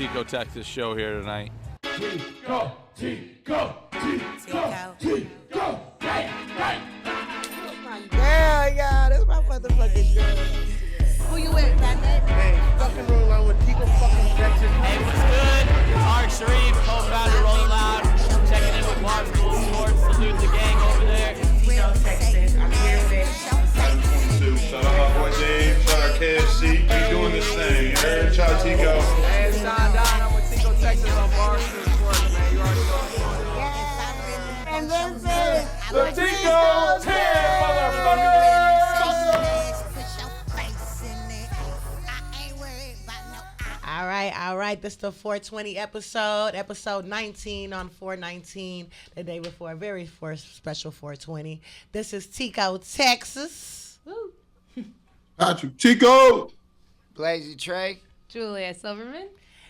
Tiko, Texas show here tonight. Tiko. Hey. Girl, y'all, that's my motherfucking girl. Who you with, Patric? Hey, fucking rolling around with Tiko fucking Texas. Hey, what's good? Art Sharif, co-founder Rolling Loud. Checking in with Barstool Sports. Salute the gang over there. Tiko, Texas. I'm here with Shout out my boy Dave, shout out KFC. We doing this thing. Shout out Tiko. Hey, it's Sean Don. I'm with Tiko, Texas on Barstool Sports, man. You already know. And this is The Tiko 10, motherfucker. All right. This is the 420 episode 19 on 419, the day before a very special 420. This is Tiko, Texas. Woo. Patric, Tiko. Blazy, Trey. Julia Silverman.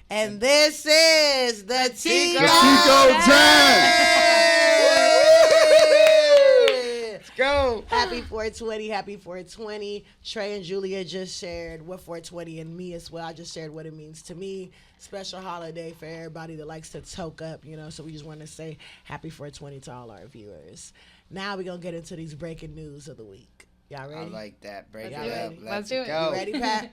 And this is the Tiko 10. Let's go. Happy 420. Trey and Julia just shared what 420 and me as well. I just shared what it means to me. Special holiday for everybody that likes to toke up, so we just want to say happy 420 to all our viewers. Now we're going to get into these breaking news of the week. Y'all ready? I like that. Break Y'all it up. ready? Let's do it. Go. You ready, Pat?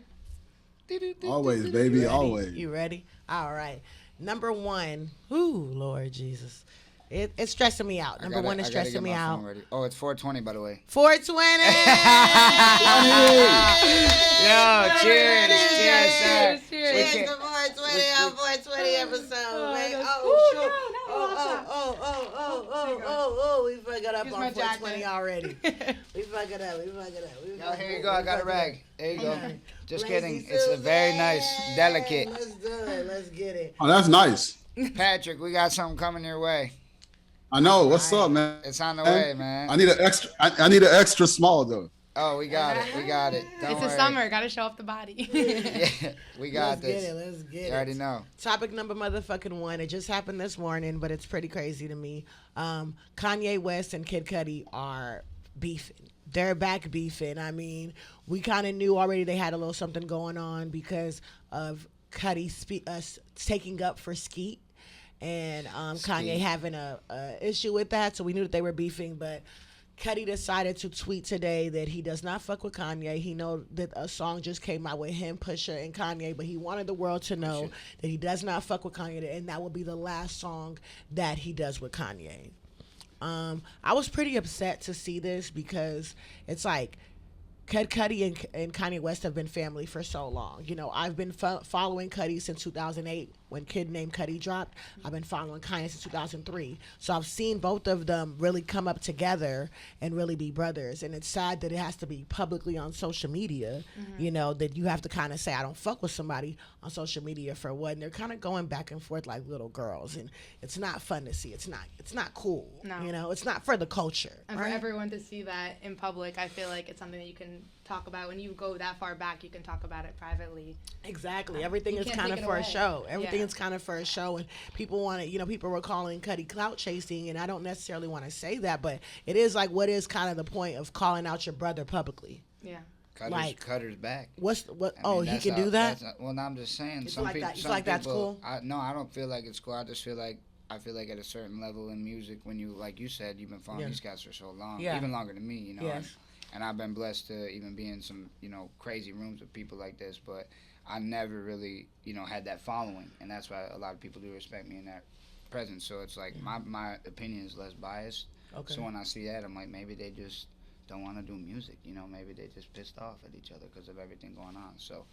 Always, baby, You ready? always. You ready? All right. Number one. Ooh, Lord Jesus. It's stressing me out. Number one is stressing me out. Oh, it's 420, by the way. 420. Yo, cheers, sir. Cheers to 420 on 420 episode, man. We fucked it up Here's on my 420 jacket. already. We fucked it up. Yo, here you go. I got a rag. There you go. Just Blazy kidding. It's a very nice, delicate. Let's do it. Let's get it. Oh, that's nice. Patrick, we got something coming your way. I know. What's up, man? It's on the way, man. I need an extra. I need an extra small though. Oh, we got it. Don't It's worry. a summer. Got to show off the body. Yeah, we got Let's this. get it. Let's get it. You already know. Topic number motherfucking one. It just happened this morning, but it's pretty crazy to me. Kanye West and Kid Cudi are beefing. They're back beefing. I mean, we kind of knew already they had a little something going on because of Cudi taking up for Skeet and Kanye having a issue with that. So we knew that they were beefing, but Cudi decided to tweet today that he does not fuck with Kanye. He know that a song just came out with him, Pusha, and Kanye, but he wanted the world to know that he does not fuck with Kanye, and that will be the last song that he does with Kanye. I was pretty upset to see this because it's like Kid Cudi and Kanye West have been family for so long. I've been following Cudi since 2008 when Kid Named Cudi dropped. I've been following Kanye since 2003. So I've seen both of them really come up together and really be brothers. And it's sad that it has to be publicly on social media, that you have to kind of say, I don't fuck with somebody on social media for what. And they're kind of going back and forth like little girls. And it's not fun to see. It's not cool. No. It's not for the culture. And right? for everyone to see that in public, I feel like it's something that you can talk about. When you go that far back, you can talk about it privately. Exactly. Everything You is can't kind take of it for a away. show. Everything Yeah. is kind of for a show, and people want to, people were calling Cudi clout chasing, and I don't necessarily want to say that, but it is like, what is kind of the point of calling out your brother publicly? Yeah. Cutter's back. What's what? I mean, he that's can do that. Well, no, I'm just saying. You feel Some like people, that- you feel like that's cool? No, I don't feel like it's cool. I just feel like at a certain level in music, when you, like you said, you've been following these guys for so long, even longer than me, Yes. And I've been blessed to even be in some, crazy rooms with people like this, but I never really, had that following, and that's why a lot of people do respect me in that presence. So it's like my opinion is less biased. Okay. So when I see that, I'm like, maybe they just don't want to do music, maybe they just pissed off at each other because of everything going on. So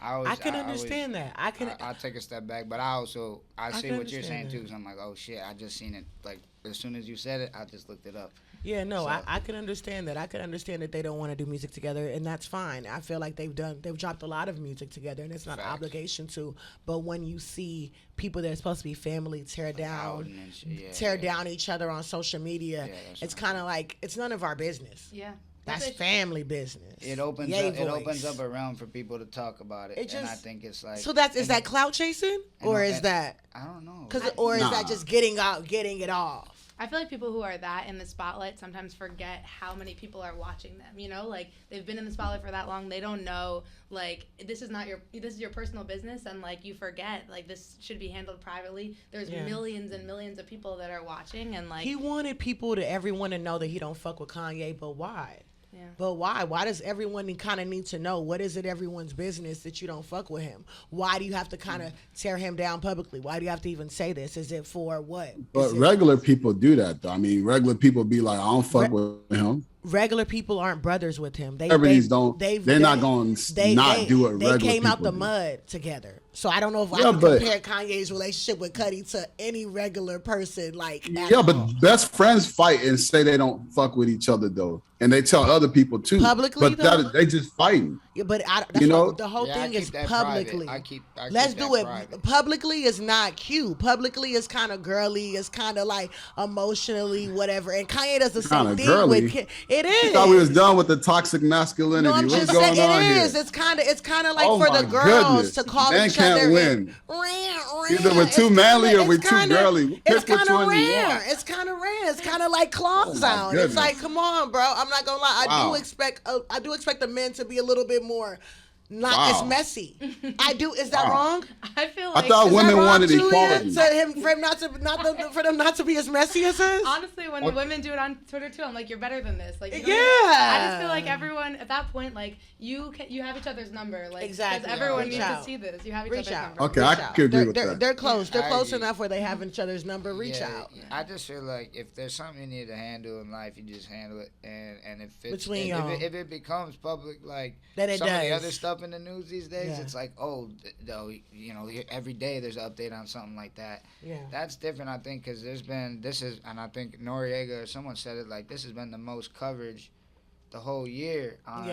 I can understand that. I'll take a step back, but I see what you're saying understand too, because I'm like, oh shit, I just seen it. Like as soon as you said it, I just looked it up. Yeah, no, So- I can understand that. I can understand that they don't want to do music together, and that's fine. I feel like they've dropped a lot of music together, and it's not an Facts. obligation to. But when you see people that are supposed to be family tear down each other on social media, it's kind of like it's none of our business. Yeah. That's family business. It opens up a realm for people to talk about it, and I think it's like. So is that clout chasing, or is that? I don't know. Is that just getting it off? I feel like people who are that in the spotlight sometimes forget how many people are watching them. You know, like they've been in the spotlight for that long. They don't know, like, this is your personal business, and like you forget, like, this should be handled privately. There's millions and millions of people that are watching, and like he wanted everyone to know that he don't fuck with Kanye, but why? Yeah. But why? Why does everyone kind of need to know? What is it everyone's business that you don't fuck with him? Why do you have to kind of tear him down publicly? Why do you have to even say this? Is it for what? But regular people do that, though. I mean, regular people be like, I don't fuck with him. Regular people aren't brothers with him. They're not going to not do it. They came out the mud together. So I don't know if I can compare Kanye's relationship with Cudi to any regular person. Like, but best friends fight and say they don't fuck with each other, though. And they tell other people too. Publicly, but they just fighting. Yeah, but the whole thing is publicly. Let's do it. Private. Publicly is not cute. Publicly is kind of girly. It's kind of like emotionally whatever. And Kanye does the same thing girly. with it is. I thought we was done with the toxic masculinity. No, I'm What's just going saying on it here? is. It's kind of like for the girls to call Man each other. Can't win. Either we're too manly or we're too girly. It's kind of rare. It's kind of rare. It's kind of like claws out. It's like, come on, bro. I'm not gonna lie. I do expect the men to be a little bit more not as messy. I do. Is that wrong? I feel like I thought women wanted equality. For them not to be as messy as us. Honestly, when the women do it on Twitter too, I'm like, you're better than this. Like, I just feel like everyone at that point, like, you have each other's number. Like, exactly. Everyone needs to see this. You have each other's number. Okay, I can agree with that. They're close. They're close enough where they have each other's number. Reach out. I just feel like if there's something you need to handle in life, you just handle it. And if it's if it becomes public, like some of the other stuff in the news these days, it's like, every day there's an update on something like that. Yeah, that's different, I think, because and I think Noriega or someone said it, like, this has been the most coverage the whole year on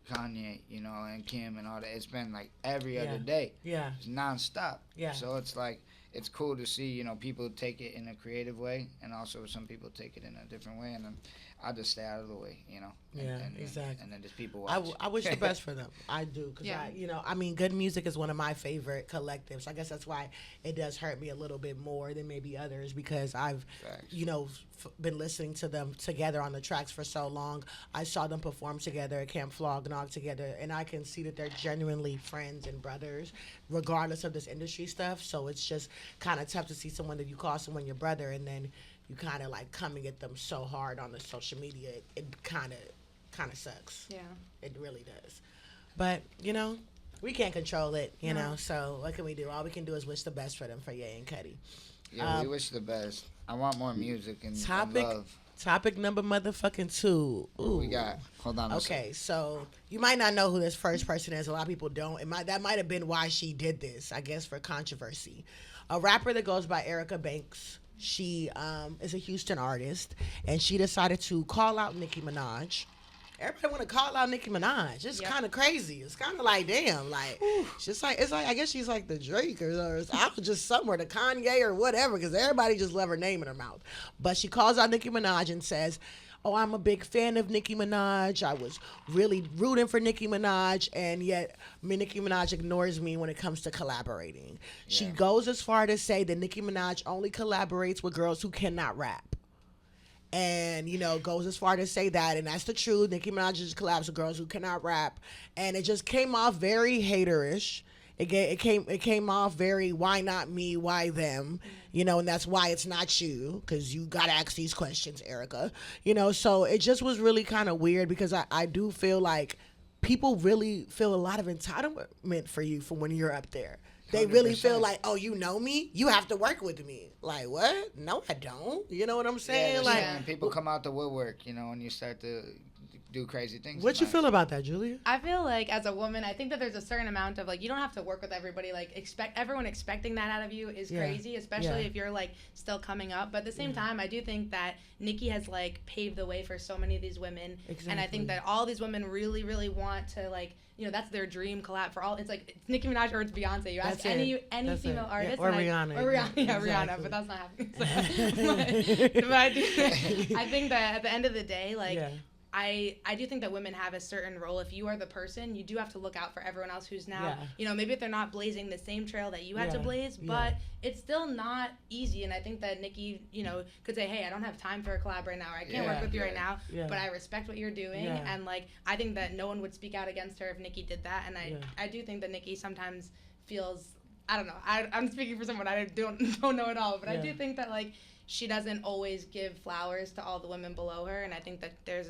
Kanye, and Kim and all that. It's been like every other day. Yeah, it's nonstop. Yeah, so it's like, it's cool to see, people take it in a creative way, and also some people take it in a different way, and then I just stay out of the way, exactly. And then just people watch. I wish the best for them. I do, because good music is one of my favorite collectives. I guess that's why it does hurt me a little bit more than maybe others, because I've, been listening to them together on the tracks for so long. I saw them perform together at Camp Flognog together, and I can see that they're genuinely friends and brothers, regardless of this industry stuff. So it's just kind of tough to see someone that you call someone your brother, and then you kind of like coming at them so hard on the social media. It kind of sucks. Yeah, it really does. But we can't control it. You know, so what can we do? All we can do is wish the best for them, for Ye and Cudi. Yeah, we wish the best. I want more music and love. Topic number motherfucking 2. Ooh. We got. Hold on. Okay, so you might not know who this first person is. A lot of people don't. That might have been why she did this, I guess, for controversy. A rapper that goes by Erica Banks. She is a Houston artist, and she decided to call out Nicki Minaj. Everybody want to call out Nicki Minaj. It's kind of crazy. It's kind of like, damn, like, it's like I guess she's like the Drake or I was just somewhere, the Kanye or whatever, because everybody just love her name in her mouth. But she calls out Nicki Minaj and says, oh, I'm a big fan of Nicki Minaj. I was really rooting for Nicki Minaj, and yet Nicki Minaj ignores me when it comes to collaborating. Yeah. She goes as far to say that Nicki Minaj only collaborates with girls who cannot rap. And, goes as far to say that, and that's the truth. Nicki Minaj just collabs with girls who cannot rap. And it just came off very haterish. It came off very, why not me, why them? And that's why it's not you, because you got to ask these questions, Erica. So it just was really kind of weird, because I do feel like people really feel a lot of entitlement for you for when you're up there. They 100%. Really feel like, oh, you know me? You have to work with me. Like, what? No, I don't. You know what I'm saying? Yeah, people come out the woodwork, and you start to do crazy things. What you feel about that, Julia? I feel like as a woman, I think that there's a certain amount of, like, you don't have to work with everybody. Like, everyone expecting that out of you is crazy, especially if you're, like, still coming up. But at the same time, I do think that Nicki has, like, paved the way for so many of these women. Exactly. And I think that all these women really, really want to, like, that's their dream collab for all. It's like, it's Nicki Minaj or it's Beyonce. You ask any female artist. Or Rihanna. Rihanna, but that's not happening. So, but I think that at the end of the day, like, I do think that women have a certain role. If you are the person, you do have to look out for everyone else who's now, maybe if they're not blazing the same trail that you had to blaze, but it's still not easy. And I think that Nicki, could say, hey, I don't have time for a collab right now, or I can't work with you right now, but I respect what you're doing. And like, I think that no one would speak out against her if Nicki did that. And I do think that Nicki sometimes feels, I don't know, I'm speaking for someone I don't know at all, but I do think that like, she doesn't always give flowers to all the women below her, and I think that there's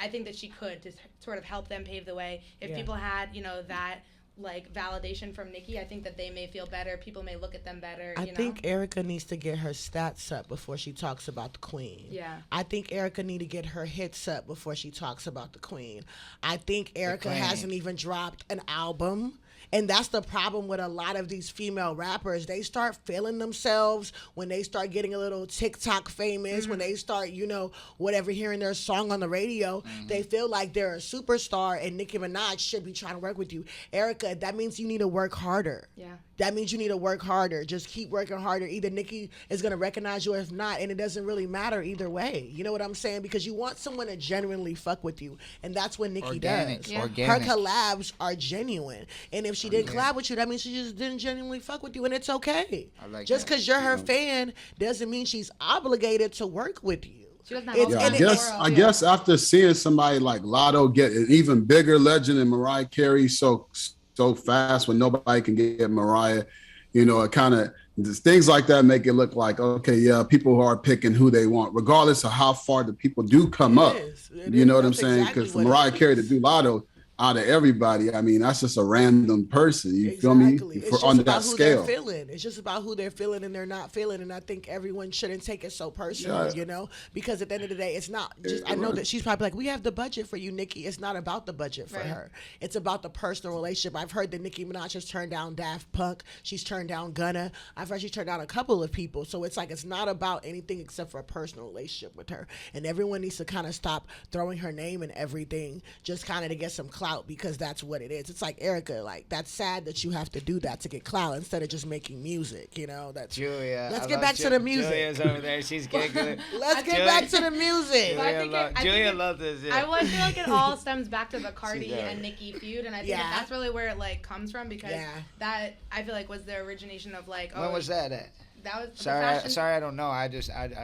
I think that she could just sort of help them pave the way. If people had, that like validation from Nicki, I think that they may feel better. People may look at them better. I think Erica needs to get her stats up before she talks about the queen. Yeah. I think Erica need to get her hits up before she talks about the queen. I think Erica hasn't even dropped an album. And that's the problem with a lot of these female rappers. They start feeling themselves when they start getting a little TikTok famous, when they start, whatever, hearing their song on the radio. They feel like they're a superstar, and Nicki Minaj should be trying to work with you. Erica, that means you need to work harder. Yeah. That means you need to work harder. Just keep working harder. Either Nicki is going to recognize you or if not, and it doesn't really matter either way. You know what I'm saying? Because you want someone to genuinely fuck with you, and that's what Nicki does. Yeah. Her collabs are genuine. And if she didn't collab with you, that means she just didn't genuinely fuck with you, and it's okay. Just because you're her fan doesn't mean she's obligated to work with you. She doesn't have I guess after seeing somebody like Lotto get an even bigger legend than Mariah Carey so fast when nobody can get Mariah, it kind of, things like that make it look like, okay, yeah, people are picking who they want, regardless of how far the people do come up. You know what I'm saying? Because for Mariah Carey to do Lotto, out of everybody, I mean, that's just a random person. You feel me? On that scale. It's just about who they're feeling and they're not feeling. And I think everyone shouldn't take it so personal, because at the end of the day, it's not just, I know that she's probably like, we have the budget for you, Nicki. It's not about the budget for her. It's about the personal relationship. I've heard that Nicki Minaj has turned down Daft Punk. She's turned down Gunna. I've heard she's turned down a couple of people. So it's like, it's not about anything except for a personal relationship with her. And everyone needs to kind of stop throwing her name in everything, just kind of to get some clout, because that's what it is. It's like, Erica, like, that's sad that you have to do that to get clout instead of just making music, that's Julia. Let's get back to the music. Julia's over there, she's giggling. Let's get back to the music. Julia loves this. I feel like it all stems back to the Cardi and Nicki feud, and I think that's really where it like comes from, because that, I feel like, was the origination of like, when was that at? That was sorry, I don't know. I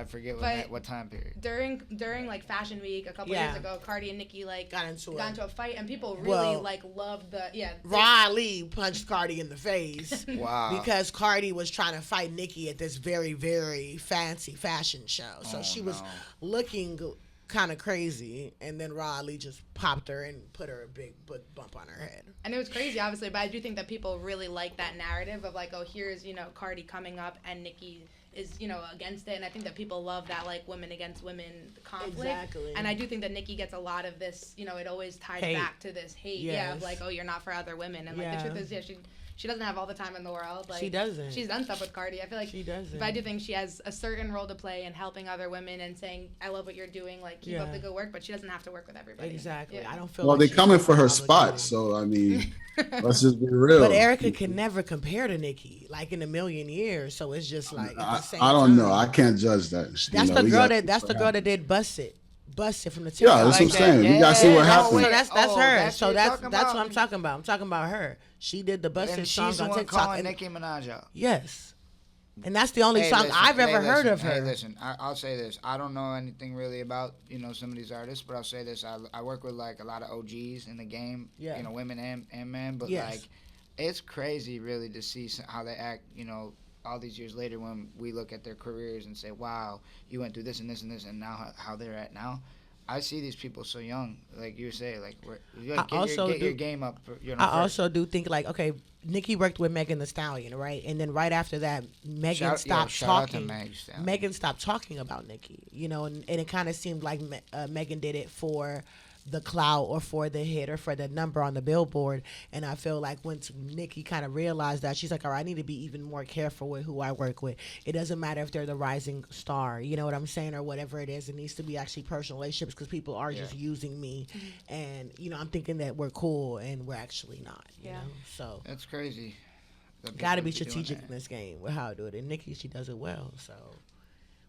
forget what time period. During like Fashion Week a couple years ago, Cardi and Nicki like got into a fight, and people really loved the Riley punched Cardi in the face. Wow. Because Cardi was trying to fight Nicki at this very, very fancy fashion show, so she was looking kind of crazy, and then Riley just popped her and put her a big bump on her head. And it was crazy, obviously, but I do think that people really like that narrative of like, oh, here's Cardi coming up and Nicki is against it, and I think that people love that like women against women conflict. Exactly. And I do think that Nicki gets a lot of this, it always ties back to this hate, of like, oh, you're not for other women, and like the truth is, she doesn't have all the time in the world. Like, she doesn't. She's done stuff with Cardi. I feel like she doesn't. But I do think she has a certain role to play in helping other women and saying, I love what you're doing, like keep up the good work, but she doesn't have to work with everybody. Exactly. I don't feel they're coming for her spot, so I mean, let's just be real. But Erica can never compare to Nicki, like in a million years. So it's just like I don't know. I can't judge that. That's the girl that did Bust It from the TikTok. Yeah, that's what I'm saying. You gotta see what happened. So that's her. So that's what I'm talking about. I'm talking about her. She did the Bust It song on TikTok. Calling Nicki Minaj out. Yes. And that's the only song I've ever heard of her. Hey, listen, I'll say this. I don't know anything really about, some of these artists, but I'll say this. I work with, like, a lot of OGs in the game, women and men, but, like, it's crazy, really, to see how they act, all these years later when we look at their careers and say, wow, you went through this and this and this, and now how they're at now. I see these people so young, like you say, like get your game up. I also do think like, okay, Nicki worked with Megan Thee Stallion, right? And then right after that, Megan stopped talking. Megan stopped talking about Nicki, and it kind of seemed like Megan did it for the clout or for the hit or for the number on the billboard. And I feel like once Nicki kind of realized that, she's like, all right, I need to be even more careful with who I work with. It doesn't matter if they're the rising star, you know what I'm saying, or whatever it is. It needs to be actually personal relationships, because people are just using me. And I'm thinking that we're cool and we're actually not, you know? So that's crazy. Got to be strategic in this game with how I do it. And Nicki, she does it well. So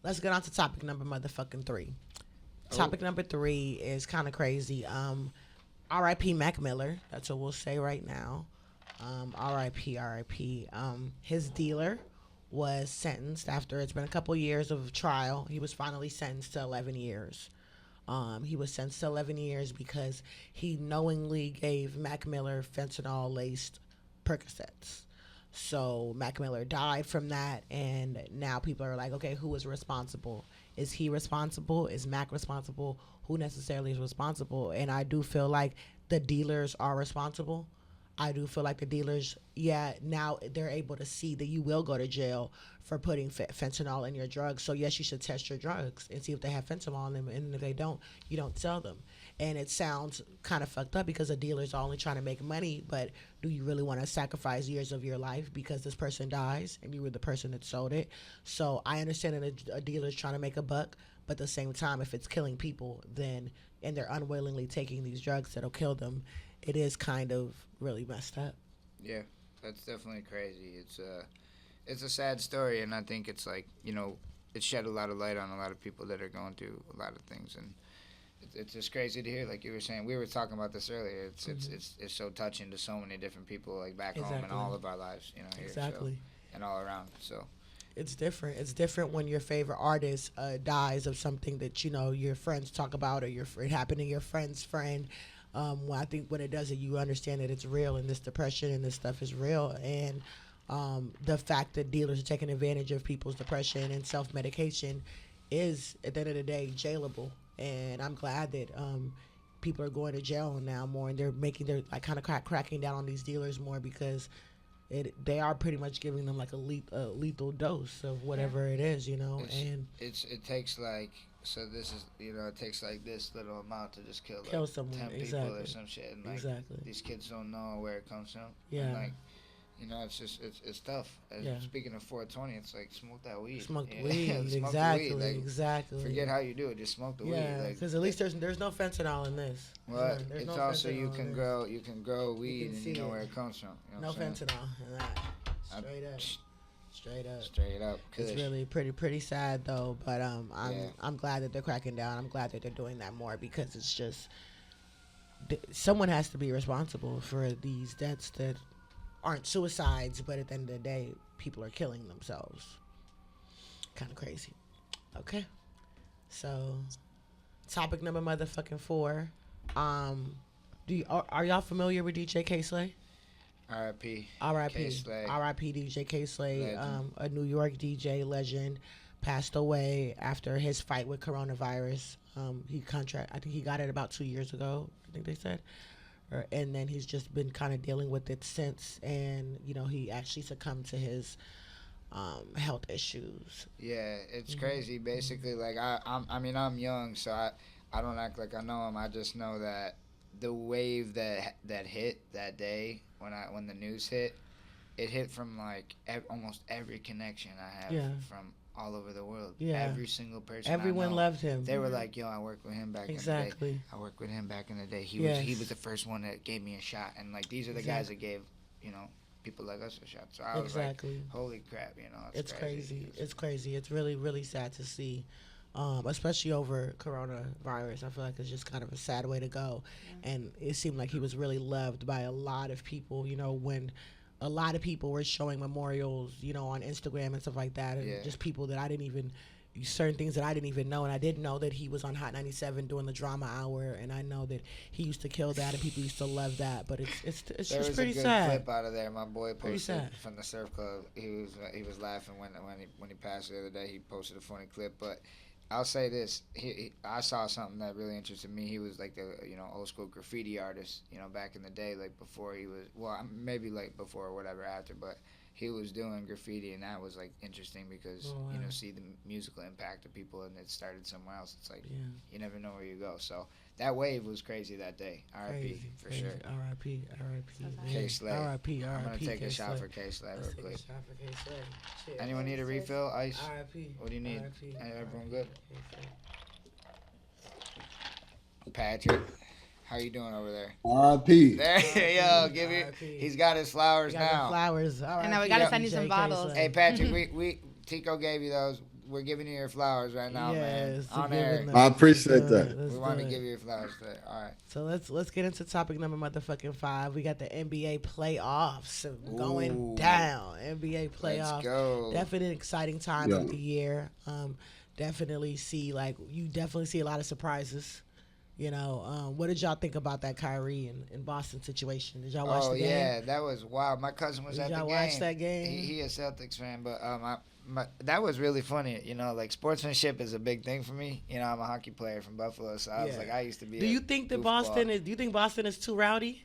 let's get on to topic number motherfucking 3. Topic number 3 is kind of crazy. R.I.P. Mac Miller. That's what we'll say right now. R.I.P. R.I.P. His dealer was sentenced after it's been a couple years of trial. He was finally sentenced to 11 years. He was sentenced to 11 years because he knowingly gave Mac Miller fentanyl-laced Percocets. So Mac Miller died from that, and now people are like, okay, who is responsible? Is he responsible? Is Mac responsible? Who necessarily is responsible? And I do feel like the dealers are responsible. I do feel like the dealers, now they're able to see that you will go to jail for putting fentanyl in your drugs. So yes, you should test your drugs and see if they have fentanyl in them. And if they don't, you don't sell them. And it sounds kind of fucked up because the dealers are only trying to make money. But do you really want to sacrifice years of your life because this person dies and you were the person that sold it? So I understand that a dealer's trying to make a buck. But at the same time, if it's killing people, and they're unwillingly taking these drugs that'll kill them, it is kind of really messed up. Yeah, that's definitely crazy. It's a sad story, and I think it's like, it shed a lot of light on a lot of people that are going through a lot of things, and it's just crazy to hear. Like you were saying, we were talking about this earlier. It's so touching to so many different people, like back home in all of our lives, here, Exactly. So, and all around. So it's different. It's different when your favorite artist dies of something that your friends talk about, or it happened to your friend's friend. I think when it does it, you understand that it's real, and this depression and this stuff is real. And the fact that dealers are taking advantage of people's depression and self-medication is, at the end of the day, jailable. And I'm glad that people are going to jail now more, and they're kind of cracking down on these dealers more, because they are pretty much giving them like a lethal dose of whatever it is, and it takes like. So this is, it takes like this little amount to just kill someone, 10 people or some shit. And like, these kids don't know where it comes from. Yeah. And like, it's just, it's tough. Speaking of 420, it's like, smoke that weed. Smoke the weed, smoke exactly, the weed. Like, exactly. Forget how you do it, just smoke the weed. Yeah, because at least there's no fentanyl in this. Well, it's also, you can grow weed and you know where it comes from. No fentanyl in that. Straight up. Kush. It's really pretty sad though, but I'm glad that they're cracking down. I'm glad that they're doing that more, because it's just someone has to be responsible for these deaths that aren't suicides, but at the end of the day, people are killing themselves. Kind of crazy. Okay, so topic number motherfucking 4. Are y'all familiar with DJ K-Slay? R.I.P. R.I.P. R.I.P. DJ K-Slay, a New York DJ legend, passed away after his fight with coronavirus. I think he got it about 2 years ago, I think they said. And then he's just been kind of dealing with it since. And, he actually succumbed to his health issues. Yeah, it's crazy. Basically, like, I'm young, so I don't act like I know him. I just know that the wave that hit that day, when the news hit, it hit from like almost every connection I have from all over the world. Yeah. Every single person. Everyone loved him. They were like, "Yo, I worked with him back in the day. I worked with him back in the day. He was the first one that gave me a shot." And like, these are the guys that gave people like us a shot. So I was like, "Holy crap!" It's crazy. It's crazy. It's really, really sad to see. Especially over coronavirus. I feel like it's just kind of a sad way to go. Yeah. And it seemed like he was really loved by a lot of people, when a lot of people were showing memorials, on Instagram and stuff like that. And just people that certain things that I didn't even know. And I didn't know that he was on Hot 97 doing the drama hour. And I know that he used to kill that and people used to love that. But it's just pretty sad. There was a good clip out of there. My boy posted from the surf club. He was laughing when he passed the other day. He posted a funny clip. But I'll say this: I saw something that really interested me. He was like the old school graffiti artist, back in the day, like before he was maybe like before or whatever after, but he was doing graffiti, and that was like interesting because see the musical impact of people, and it started somewhere else. It's like you never know where you go. So that wave was crazy that day. R.I.P. for sure. R.I.P. K-Slay. R.I.P. I'm gonna take a shot for K-Slay real quick. Anyone need a refill? Ice? R.I.P. What do you need? Everyone good? Patric, how you doing over there? R.I.P. There you go. Give it. He's got his flowers now. Flowers. And now we gotta send you some bottles. Hey Patric, we Tiko gave you those. we're giving you your flowers right now, man. Yes, On giving air. them- I appreciate let's do it, that. let's We want do to it. give you your flowers today. All right. So let's get into topic number motherfucking 5. We got the NBA playoffs going Ooh. down. NBA playoffs. Let's go. Definitely an exciting time Yeah. of the year. Definitely see a lot of surprises. What did y'all think about that Kyrie and Boston situation? Did y'all watch the game? Yeah, that was wild. My cousin was Did at the y'all game. watch that game? He a Celtics fan, but that was really funny. Like sportsmanship is a big thing for me. I'm a hockey player from Buffalo, so I was like, I used to be. Do you think that Do you think Boston is too rowdy?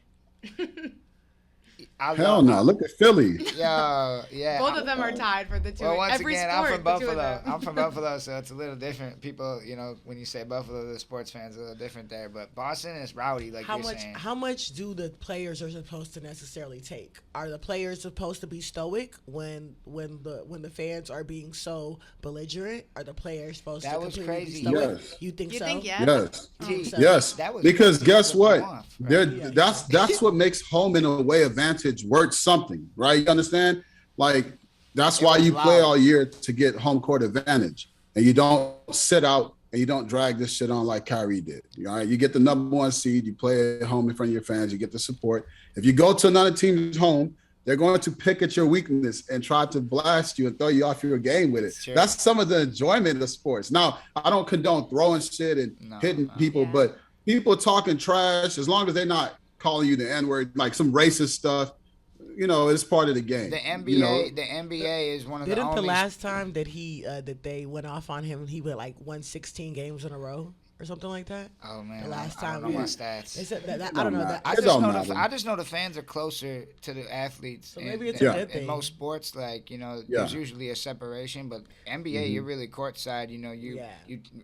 Hell no. Look at Philly. Yeah. Both of them are tied for the two. Well, once Every again, sport, I'm from the two of Buffalo. them. I'm from Buffalo, so it's a little different. People, when you say Buffalo, the sports fans are a little different there. But Boston is rowdy, like you're saying. How much do the players are supposed to necessarily take? Are the players supposed to be stoic when the fans are being so belligerent? Are the players supposed That to was completely crazy. be stoic? Yes. You think You so? think yes? Yes. So- Yes, That was because really guess what? off, They're- right? That's what makes home and away advantage worth something, right? You understand? Like that's why was you play loud. all year to get home court advantage, and you don't sit out and you don't drag this shit on like Kyrie did. All right, you get the number 1 seed, you play at home in front of your fans, you get the support. If you go to another team's home, they're going to pick at your weakness and try to blast you and throw you off your game with it. Sure. That's some of the enjoyment of sports. Now, I don't condone throwing shit and hitting people, Yeah. but people talking trash, as long as they're not calling you the N-word, like some racist stuff, it's part of the game. The NBA is one of the Didn't only. the last time that that they went off on him, he won 16 games in a row or something like that? Oh man, The last I time, don't know my yeah. stats. They said that It I don't don't know matter. that. It don't matter. I just know the fans are closer to the athletes. So maybe it's a good in thing. most sports, like Yeah. there's usually a separation, but NBA, you're really courtside.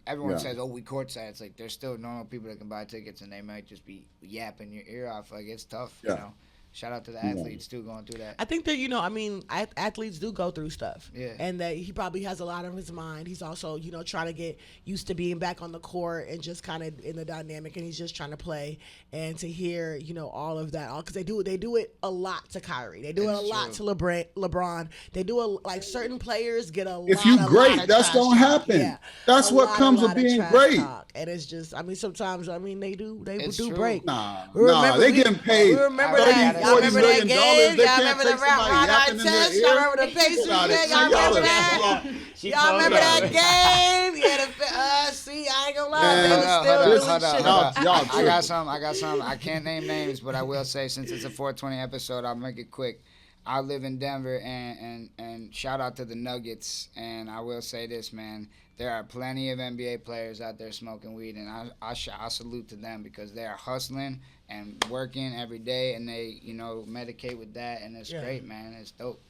Everyone Yeah. says, "Oh, we courtside." It's like there's still normal people that can buy tickets, and they might just be yapping your ear off. Like it's tough. Yeah. Shout out to the athletes too going through that. I think that athletes do go through stuff, Yeah. and that he probably has a lot on his mind. He's also trying to get used to being back on the court and just kind of in the dynamic, and he's just trying to play and to hear all of that, because they do it a lot to Kyrie. They do it a It's lot true. to LeBron. They do certain players get a If lot, you a great, lot of that's trash gonna talk. happen. Yeah. That's A what lot, comes a with lot of being trash great. talk. And it's just sometimes they do It's do true. break. Nah, Remember, they we- getting paid We remember 30, that. Y'all 40 remember million that dollars. game? They Y'all can't remember take the round somebody eye yapping in their test? ear. Y'all remember the Pacers Got it. game? See, Y'all remember y'all that? She Y'all pulled remember it that up. game? Yeah, see, I ain't gonna lie. Man, They was still doing hold shit. up. Y'all I got some. I can't name names, but I will say, since it's a 420 episode, I'll make it quick. I live in Denver, and shout out to the Nuggets. And I will say this, man. There are plenty of NBA players out there smoking weed, and I salute to them because they are hustling and working every day, and they medicate with that, and it's great, man. It's dope.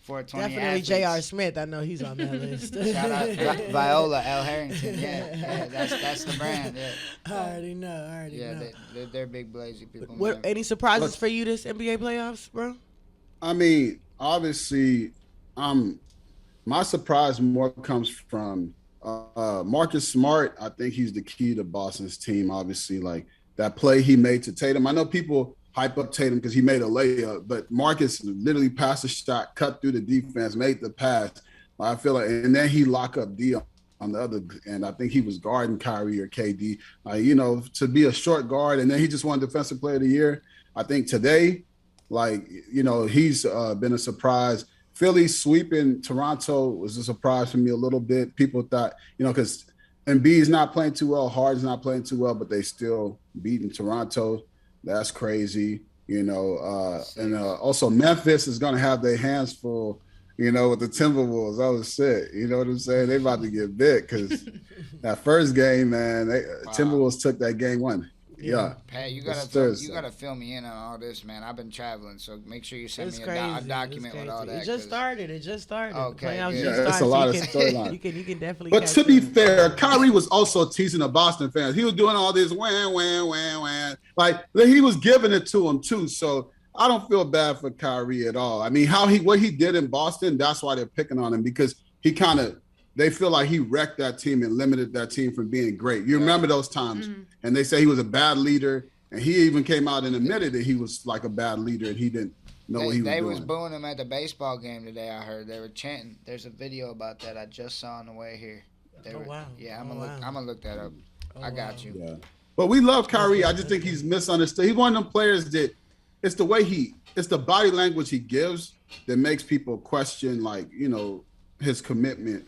420 Definitely athletes. J.R. Smith. I know he's on that list. Shout out Viola L. Harrington. Yeah, that's the brand. Yeah, I already know. they're big Blazy people. What? man. Any surprises for you this NBA playoffs, bro? I mean, obviously, my surprise more comes from Marcus Smart. I think he's the key to Boston's team. Obviously, like that play he made to Tatum. I know people hype up Tatum because he made a layup, but Marcus literally passed the shot, cut through the defense, made the pass. I feel like, and then he lock up D on the other, and I think he was guarding Kyrie or KD. To be a short guard, and then he just won Defensive Player of the Year. I think today, he's been a surprise. Philly sweeping Toronto was a surprise for me a little bit. People thought, because Embiid's not playing too well, Harden's not playing too well, but they still beating Toronto. That's crazy, and also Memphis is going to have their hands full, with the Timberwolves. I was sick. You know what I'm saying? They about to get big because that first game, man, Timberwolves took that game 1. Yeah. Pat, you It's gotta Thursday. fill me in on all this, man. I've been traveling, so make sure you send It's me crazy. a document It's with all crazy. that. It just 'cause- started. Okay, The playoffs good. just Yeah, it's started, a lot so of storyline. You can definitely. But catch to be them. fair, Kyrie was also teasing the Boston fans. He was doing all this wham. Like he was giving it to them too. So I don't feel bad for Kyrie at all. I mean, what he did in Boston, that's why they're picking on him, because they feel like he wrecked that team and limited that team from being great. You remember those times, and they say he was a bad leader, and he even came out and admitted that he was like a bad leader, and he didn't know what he was They doing. was booing him at the baseball game today. I heard they were chanting. There's a video about that I just saw on the way here. Wow. Yeah, I'm gonna look that up. I got you. Yeah. But we love Kyrie. I just think he's misunderstood. He's one of them players that it's the body language he gives that makes people question, like, his commitment.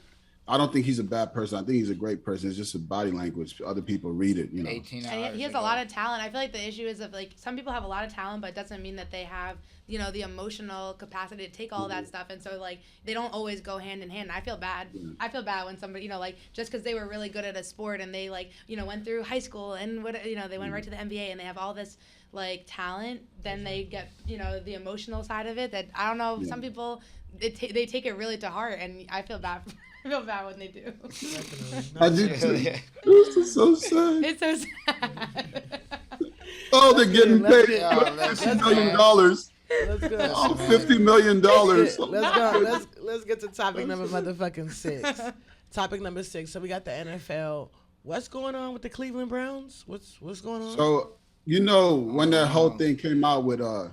I don't think he's a bad person. I think he's a great person. It's just a body language. Other people read it, 18 hours and he has a lot of talent. I feel like the issue is some people have a lot of talent, but it doesn't mean that they have, the emotional capacity to take all that stuff. And so they don't always go hand in hand. And I feel bad. I feel bad when somebody, just because they were really good at a sport and they went through high school and they went right to the NBA and they have all this talent, then they get, the emotional side of it that I don't know. Some people, they take it really to heart, and I feel bad. I feel bad when they do. I do too. This is so sad. It's so sad. Oh, they're getting paid $50 million. Let's go. Oh, $50 million. Let's go. Let's get to topic number motherfucking 6. Topic number 6. So we got the NFL. What's going on with the Cleveland Browns? What's going on? So when that whole thing came out with the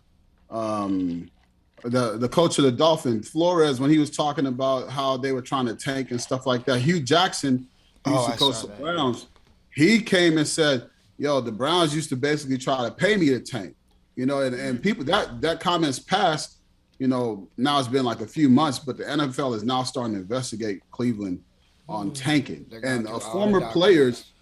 coach of the Dolphins, Flores, when he was talking about how they were trying to tank and stuff like that, Hugh Jackson, who used to coach the Browns, he came and said, "Yo, the Browns used to basically try to pay me to tank." And people that comment's passed. Now it's been like a few months, but the NFL is now starting to investigate Cleveland on tanking. And former players,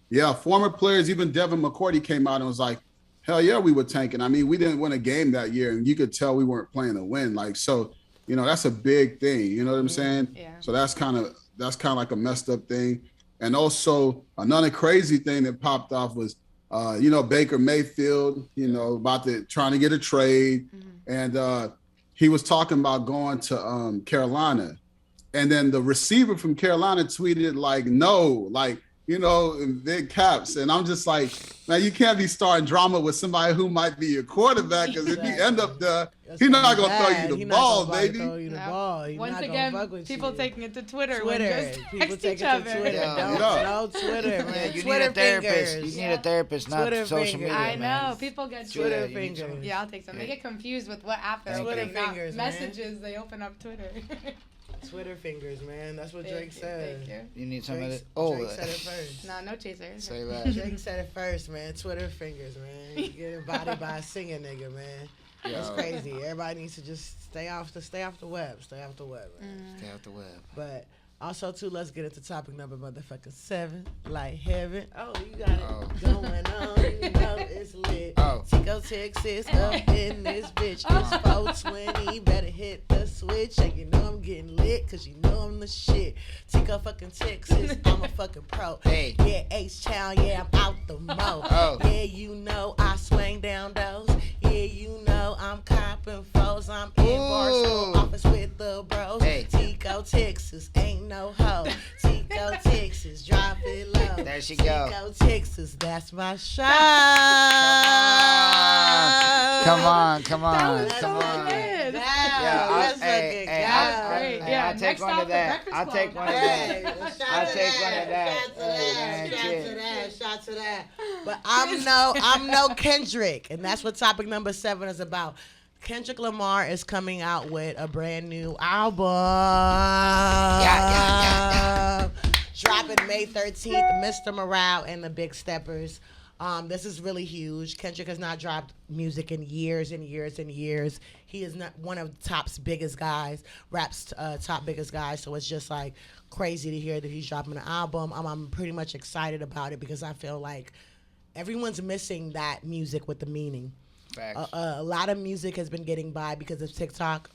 even Devin McCourty came out and was like, hell yeah, we were tanking. I mean, we didn't win a game that year, and you could tell we weren't playing to win. That's a big thing. You know what I'm saying? Yeah. So that's kind of like a messed up thing. And also another crazy thing that popped off was, Baker Mayfield, trying to get a trade, and he was talking about going to Carolina, and then the receiver from Carolina tweeted no, in big caps. And I'm just like, man, you can't be starting drama with somebody who might be your quarterback, because if you end up there, he's not going to throw you the ball, baby. Once again, people taking it to Twitter. People taking it to Twitter. No Twitter, man. You Twitter need a therapist. fingers. You need a therapist, not Twitter social media. I know. man. People get Twitter fingers. Yeah, I'll take some. They get confused with what app they're Twitter opening. Not fingers, man. messages, they open up Twitter. Twitter fingers, man. That's what Drake said. Thank you. You need some of Drake, it. Oh, Drake said it first. No chasers. say that. Drake said it first, man. Twitter fingers, man. You getting bodied by a singing nigga, man. That's crazy. Everybody needs to just stay off the web. Stay off the web, man. Stay off the web. But also, too, let's get into topic number motherfucking 7. Like heaven. Oh, you got it going on. You know it's lit. Tiko, Texas, up in this bitch. It's 420. Better hit the switch. And you know I'm getting lit, because you know I'm the shit. Tiko, fucking Texas. I'm a fucking pro. Hey. Yeah, H-Town. Yeah, I'm out the mo. Yeah, you know I swing down those. Yeah, you know I'm copping foes. I'm in Barstool office with the bros. Hey. Tiko, Texas. Ain't no hoe. Tico, Texas, drop it low. There she go. Tico, Texas, that's my shot. Come on. That was so good. That's a good guy. Great. Hey, Yeah, I'll take next one off of the that. Breakfast I'll Club. take one of Hey, that. shout I'll to take one of that. Shout to that. Man, shit. Shout to that. But I'm no Kendrick, and that's what topic number 7 is about. Kendrick Lamar is coming out with a brand new album. Dropping May 13th, Mr. Morale and the Big Steppers. This is really huge. Kendrick has not dropped music in years and years and years. He is not one of Top's biggest guys, rap's top biggest guys. So it's just like crazy to hear that he's dropping an album. I'm pretty much excited about it, because I feel like everyone's missing that music with the meaning. A lot of music has been getting by because of TikTok.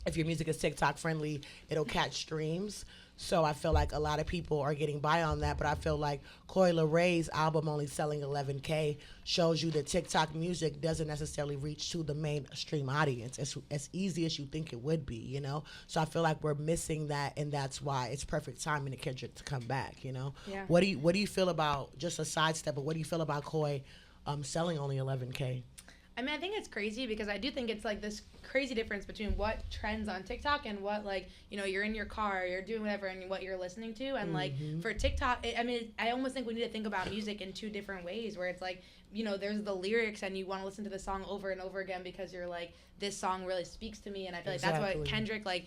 If your music is TikTok friendly, it'll catch streams. So I feel like a lot of people are getting by on that, but I feel like KYRIE's album only selling 11K shows you that TikTok music doesn't necessarily reach to the mainstream audience as easy as you think it would be, So I feel like we're missing that, and that's why it's perfect timing to Kendrick to come back, Yeah. What do you feel about, just a sidestep, but what do you feel about Koi selling only 11K? I mean, I think it's crazy, because I do think it's like this crazy difference between what trends on TikTok and what, you're in your car, you're doing whatever, and what you're listening to. And for TikTok, I almost think we need to think about music in 2 different ways, where it's like you know, there's the lyrics and you want to listen to the song over and over again because you're like, this song really speaks to me. And I feel like that's what Kendrick, like,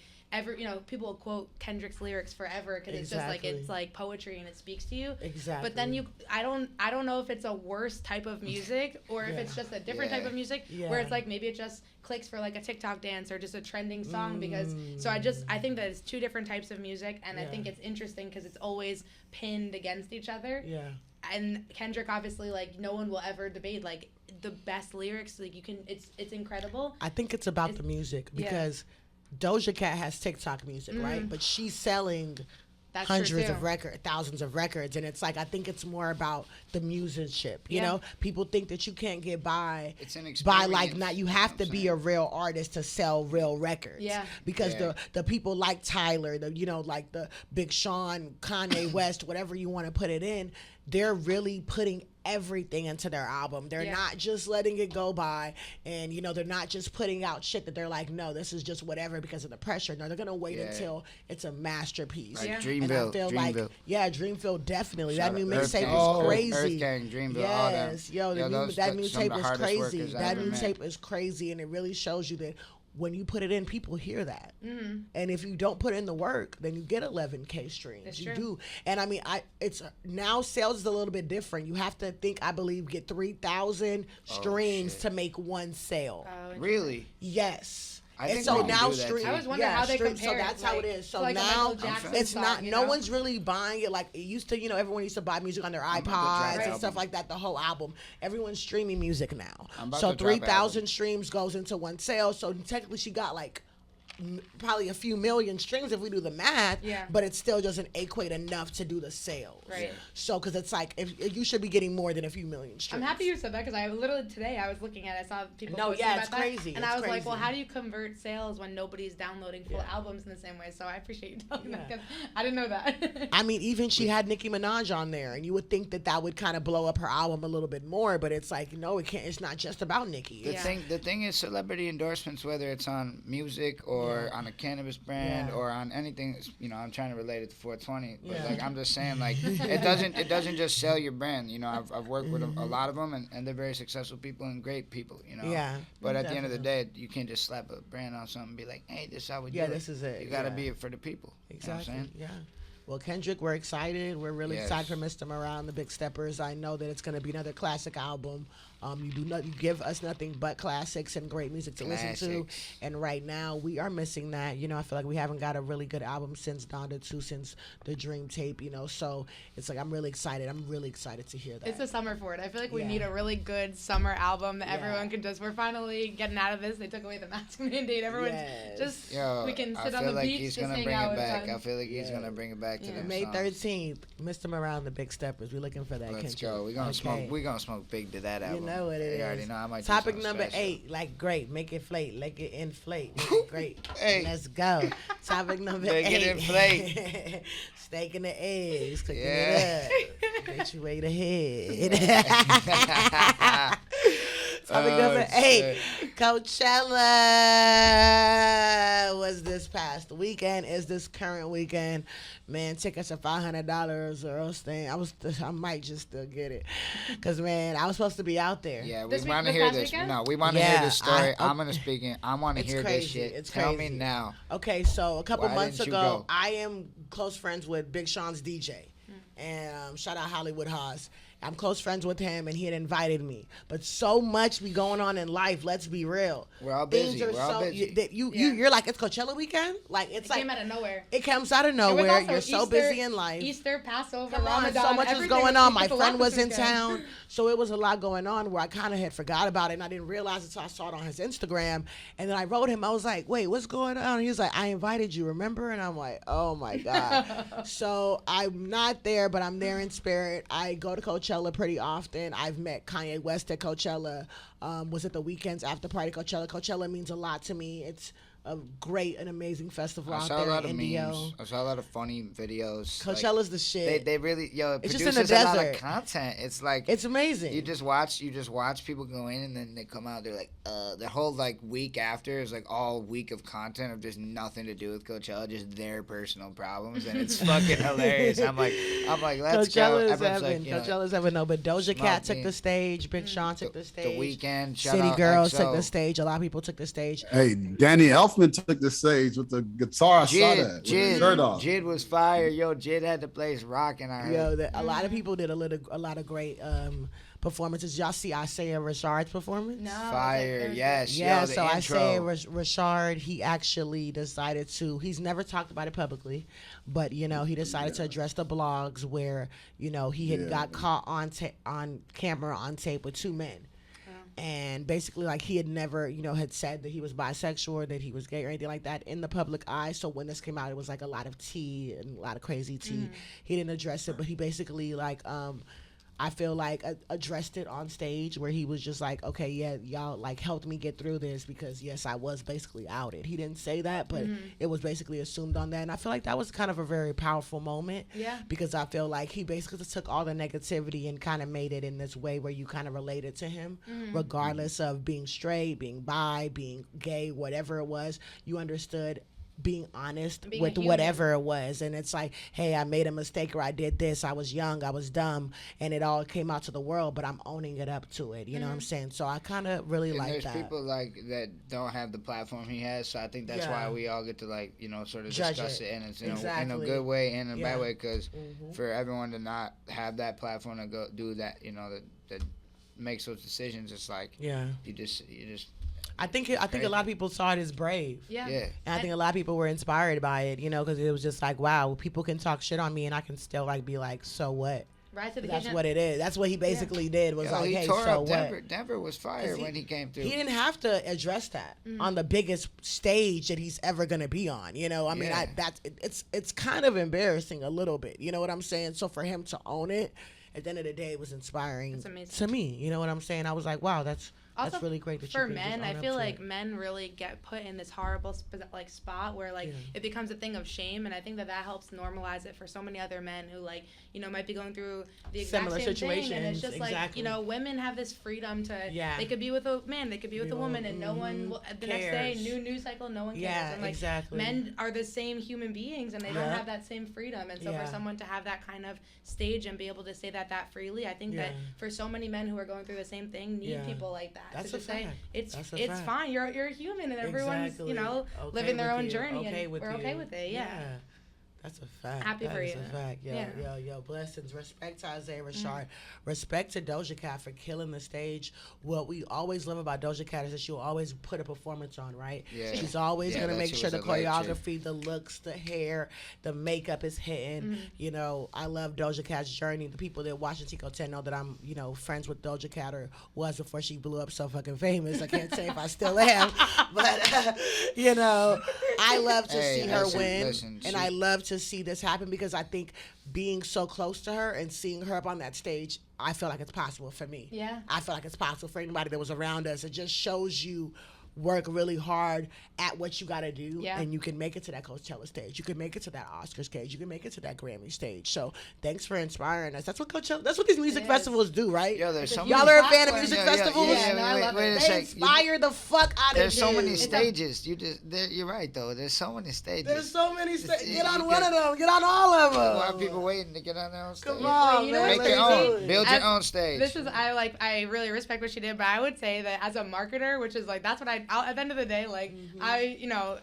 you know, people will quote Kendrick's lyrics forever because it's just like, it's like poetry and it speaks to you. Exactly. But then I don't know if it's a worse type of music or if it's just a different type of music where it's like maybe it just clicks for like a TikTok dance or just a trending song because I think that it's two different types of music and I think it's interesting because it's always pinned against each other. Yeah. And Kendrick obviously, like, no one will ever debate like the best lyrics, like you can it's incredible. I think it's about the music because Doja Cat has TikTok music, right? But she's selling hundreds of records, thousands of records, and it's like I think it's more about the musicianship. You know, people think that you can't get by like not. You have to be a real artist to sell real records. Yeah, because the people like Tyler, like the Big Sean, Kanye West, whatever you want to put it in, they're really putting everything into their album. They're not just letting it go by, and they're not just putting out shit that they're like, no, this is just whatever because of the pressure. No, they're gonna wait until it's a masterpiece. Like Dreamville. Dreamville, definitely. That new mixtape was crazy. Earth Gang, Dreamville, yes, that new tape is crazy. That new tape is crazy, and it really shows you that when you put it in, people hear that. Mm-hmm. And if you don't put in the work, then you get 11K streams. That's true. Do. And I mean, it's now sales is a little bit different. You have to I believe, get 3,000 streams to make one sale. Really? Yes. I think so now stream. I was wondering how they compare. So that's how it is. So like now it's not. No one's really buying it like it used to. Everyone used to buy music on their iPods and stuff like that. The whole album. Everyone's streaming music now. So 3,000 streams goes into one sale. So technically, she got like probably a few million streams if we do the math, but it still doesn't equate enough to do the sales. Right. So, because it's like, if you should be getting more than a few million streams. I'm happy you said that because I literally today I was looking at it, I saw people posting about that. Crazy. And I was like, well, how do you convert sales when nobody's downloading full albums in the same way? So I appreciate you telling that because I didn't know that. I mean, even she had Nicki Minaj on there, and you would think that would kind of blow up her album a little bit more, but it's like, no, it can't. It's not just about Nicki. The thing is celebrity endorsements, whether it's on music or on a cannabis brand or on anything, I'm trying to relate it to 420, but like I'm just saying, like it doesn't just sell your brand. I've worked with a lot of them, and they're very successful people and great people. Yeah. But at the end of the day, you can't just slap a brand on something and be like, hey, this is how we do it. This is it. You gotta be it for the people. Exactly. You know what I'm saying? Yeah. Well, Kendrick, we're excited. We're really excited for Mr. Morale and the Big Steppers. I know that it's going to be another classic album. You give us nothing but classics and great music to listen to. And right now, we are missing that. I feel like we haven't got a really good album since Donda 2, since the Dream tape, So it's like I'm really excited. I'm really excited to hear that. It's the summer for it. I feel like we need a really good summer album that everyone can just, we're finally getting out of this. They took away the mask mandate. Everyone's we can sit on the beach, he's just gonna hang bring out. It back. I feel like he's going to bring it back to them May 13th, Mr. Morale and the Big Steppers. We're looking for that. Let's go. We're gonna smoke big to that album. You know what it is. You already know I might. Topic number 8, like great, make it inflate, make it inflate, make it great. Hey. Let's go. Topic number 8. Make it inflate. Steak and the eggs, cooking it up. Get you way ahead. Topic number 8. Coachella was this past weekend. Is this current weekend? Man, tickets are $500 or else thing. I might just still get it, cause man, I was supposed to be out there. Yeah, we want to hear this. Weekend? No, we want to hear this story. I'm gonna speak it. I want to hear this shit. It's Tell crazy. me now. Okay, so a couple months ago, I am close friends with Big Sean's DJ, and shout out Hollywood Haas. I'm close friends with him, and he had invited me. But so much be going on in life. Let's be real. We're all busy. Things are all busy. You're like, it's Coachella weekend. Like it came out of nowhere. It comes out of nowhere. You're so busy in life. Easter, Passover, Ramadan. So much was going on. My friend was in town, so it was a lot going on where I kind of had forgot about it, and I didn't realize it until I saw it on his Instagram. And then I wrote him. I was like, "Wait, what's going on?" And he was like, "I invited you, remember?" And I'm like, "Oh my god." So I'm not there, but I'm there in spirit. I go to Coachella pretty often. I've met Kanye West at Coachella. Was at the weekend's after party Coachella. Coachella means a lot to me. It's a great and amazing festival I out saw there a lot in of Indio. memes. I saw a lot of funny videos. Coachella's the shit. They really, it It's just produces in the a lot of desert. content. It's like It's amazing. you just watch people go in and then they come out. They're like, the whole like week after is like all week of content of just nothing to do with Coachella, just their personal problems, and it's fucking hilarious. I'm like, let's go. Coachella's Everyone's heaven. like, you know, Coachella's heaven. No, but Doja Cat took Smoking. the stage. Big Sean took the stage. The Weeknd, shout City out Girls XO. took the stage. A lot of people took the stage. Hey, Danny Elfman took the stage with the guitar. I saw that. With his shirt off. Jid was fire. Yo, Jid had the place rocking. I heard. Yo, a lot of people did a lot of great performances. Y'all see Isaiah Rashard's performance? No. Fire, yes. Yeah, Yo, the so intro. Isaiah Rashard, he actually decided to, he's never talked about it publicly, but, you know, he decided to address the blogs where, you know, he had got caught on camera on tape with two men. And basically, like, he had never, you know, had said that he was bisexual or that he was gay or anything like that in the public eye. So when this came out, it was like a lot of tea and a lot of crazy tea. He didn't address it, but he basically, like, I feel like addressed it on stage where he was just like, okay, yeah, y'all like helped me get through this because yes, I was basically outed. He didn't say that, but it was basically assumed on that. And I feel like that was kind of a very powerful moment. Yeah. Because I feel like he basically just took all the negativity and kind of made it in this way where you kind of related to him, regardless of being straight, being bi, being gay, whatever it was. You understood being honest Being a with human. whatever it was. And it's like, hey, I made a mistake or I did this. I was young, I was dumb, and it all came out to the world, but I'm owning it up to it. You know what I'm saying? So I kind of really And like there's that. people like that don't have the platform he has, so I think that's why we all get to like, you know, sort of Judge discuss it. it, and it's in a Exactly. good way and in a Yeah. bad way, because for everyone to not have that platform to go do that, you know, that makes those decisions, it's like Yeah. you just I think a lot of people saw it as brave. Yeah. yeah. And I think a lot of people were inspired by it, you know, because it was just like, wow, people can talk shit on me and I can still like be like, so what? Rise to the That's occasion. what it is. That's what he basically did was Yo, like, he hey, tore so up what? Denver was fire when he came through. He didn't have to address that on the biggest stage that he's ever gonna be on. You know, I mean, Yeah. it's kind of embarrassing a little bit. You know what I'm saying? So for him to own it, at the end of the day, it was inspiring That's amazing. to me. You know what I'm saying? I was like, wow, that's Also, really great that for you could just men, own I up feel to like it. men really get put in this horrible like spot where like it becomes a thing of shame, and I think that helps normalize it for so many other men who like, you know, might be going through the exact Similar same thing, and it's situations, just like, exactly. you know, women have this freedom to Yeah. they could be with a man, they could be with a woman, and no one will, the next day Cares. news cycle, no one cares. Yeah, And like exactly. men are the same human beings, and they don't Yeah. have that same freedom, and so Yeah. for someone to have that kind of stage and be able to say that freely, I think that Yeah. for so many men who are going through the same thing need Yeah. people like that That's to a just say fact. it's That's a it's fact. fine. You're a human, and everyone's Exactly. you know Okay living their with own you. journey, Okay and with we're you. okay with it. Yeah. That's a fact. Happy That for is you. a fact. Yo, Yeah. yo, blessings. Respect to Isaiah Rashard. Respect to Doja Cat for killing the stage. What we always love about Doja Cat is that she'll always put a performance on, right? Yeah. She's always Yeah, gonna that make shit sure was the a lit chick. choreography, the looks, the hair, the makeup is hitting. You know, I love Doja Cat's journey. The people that watch Tiko 10 know that I'm, you know, friends with Doja Cat, or was before she blew up so fucking famous. I can't say if I still am, but you know, I love to Hey, see her listen, win, listen, and I love to see this happen because I think being so close to her and seeing her up on that stage, I feel like it's possible for me. Yeah. I feel like it's possible for anybody that was around us. It just shows you work really hard at what you got to do, Yeah. and you can make it to that Coachella stage. You can make it to that Oscar stage. You can make it to that Grammy stage. So thanks for inspiring us. That's what Coachella. That's what these music It is. festivals do, right? Yo, there's so Y'all many. are a fan of platform. music Yeah, yeah, festivals. yeah, no, I love it. a They sec. inspire the fuck out of There's so many kids. stages. You're right though. There's so many stages. There's so many stages. you Get on get- one of them. Get on all of them. Why are people waiting to get on their own stage? Come on, You know man. what's Make your crazy? own. Build your As- own stage. This is I really respect what she did, but I would say that as a marketer, which is like that's what I'll, at the end of the day, like I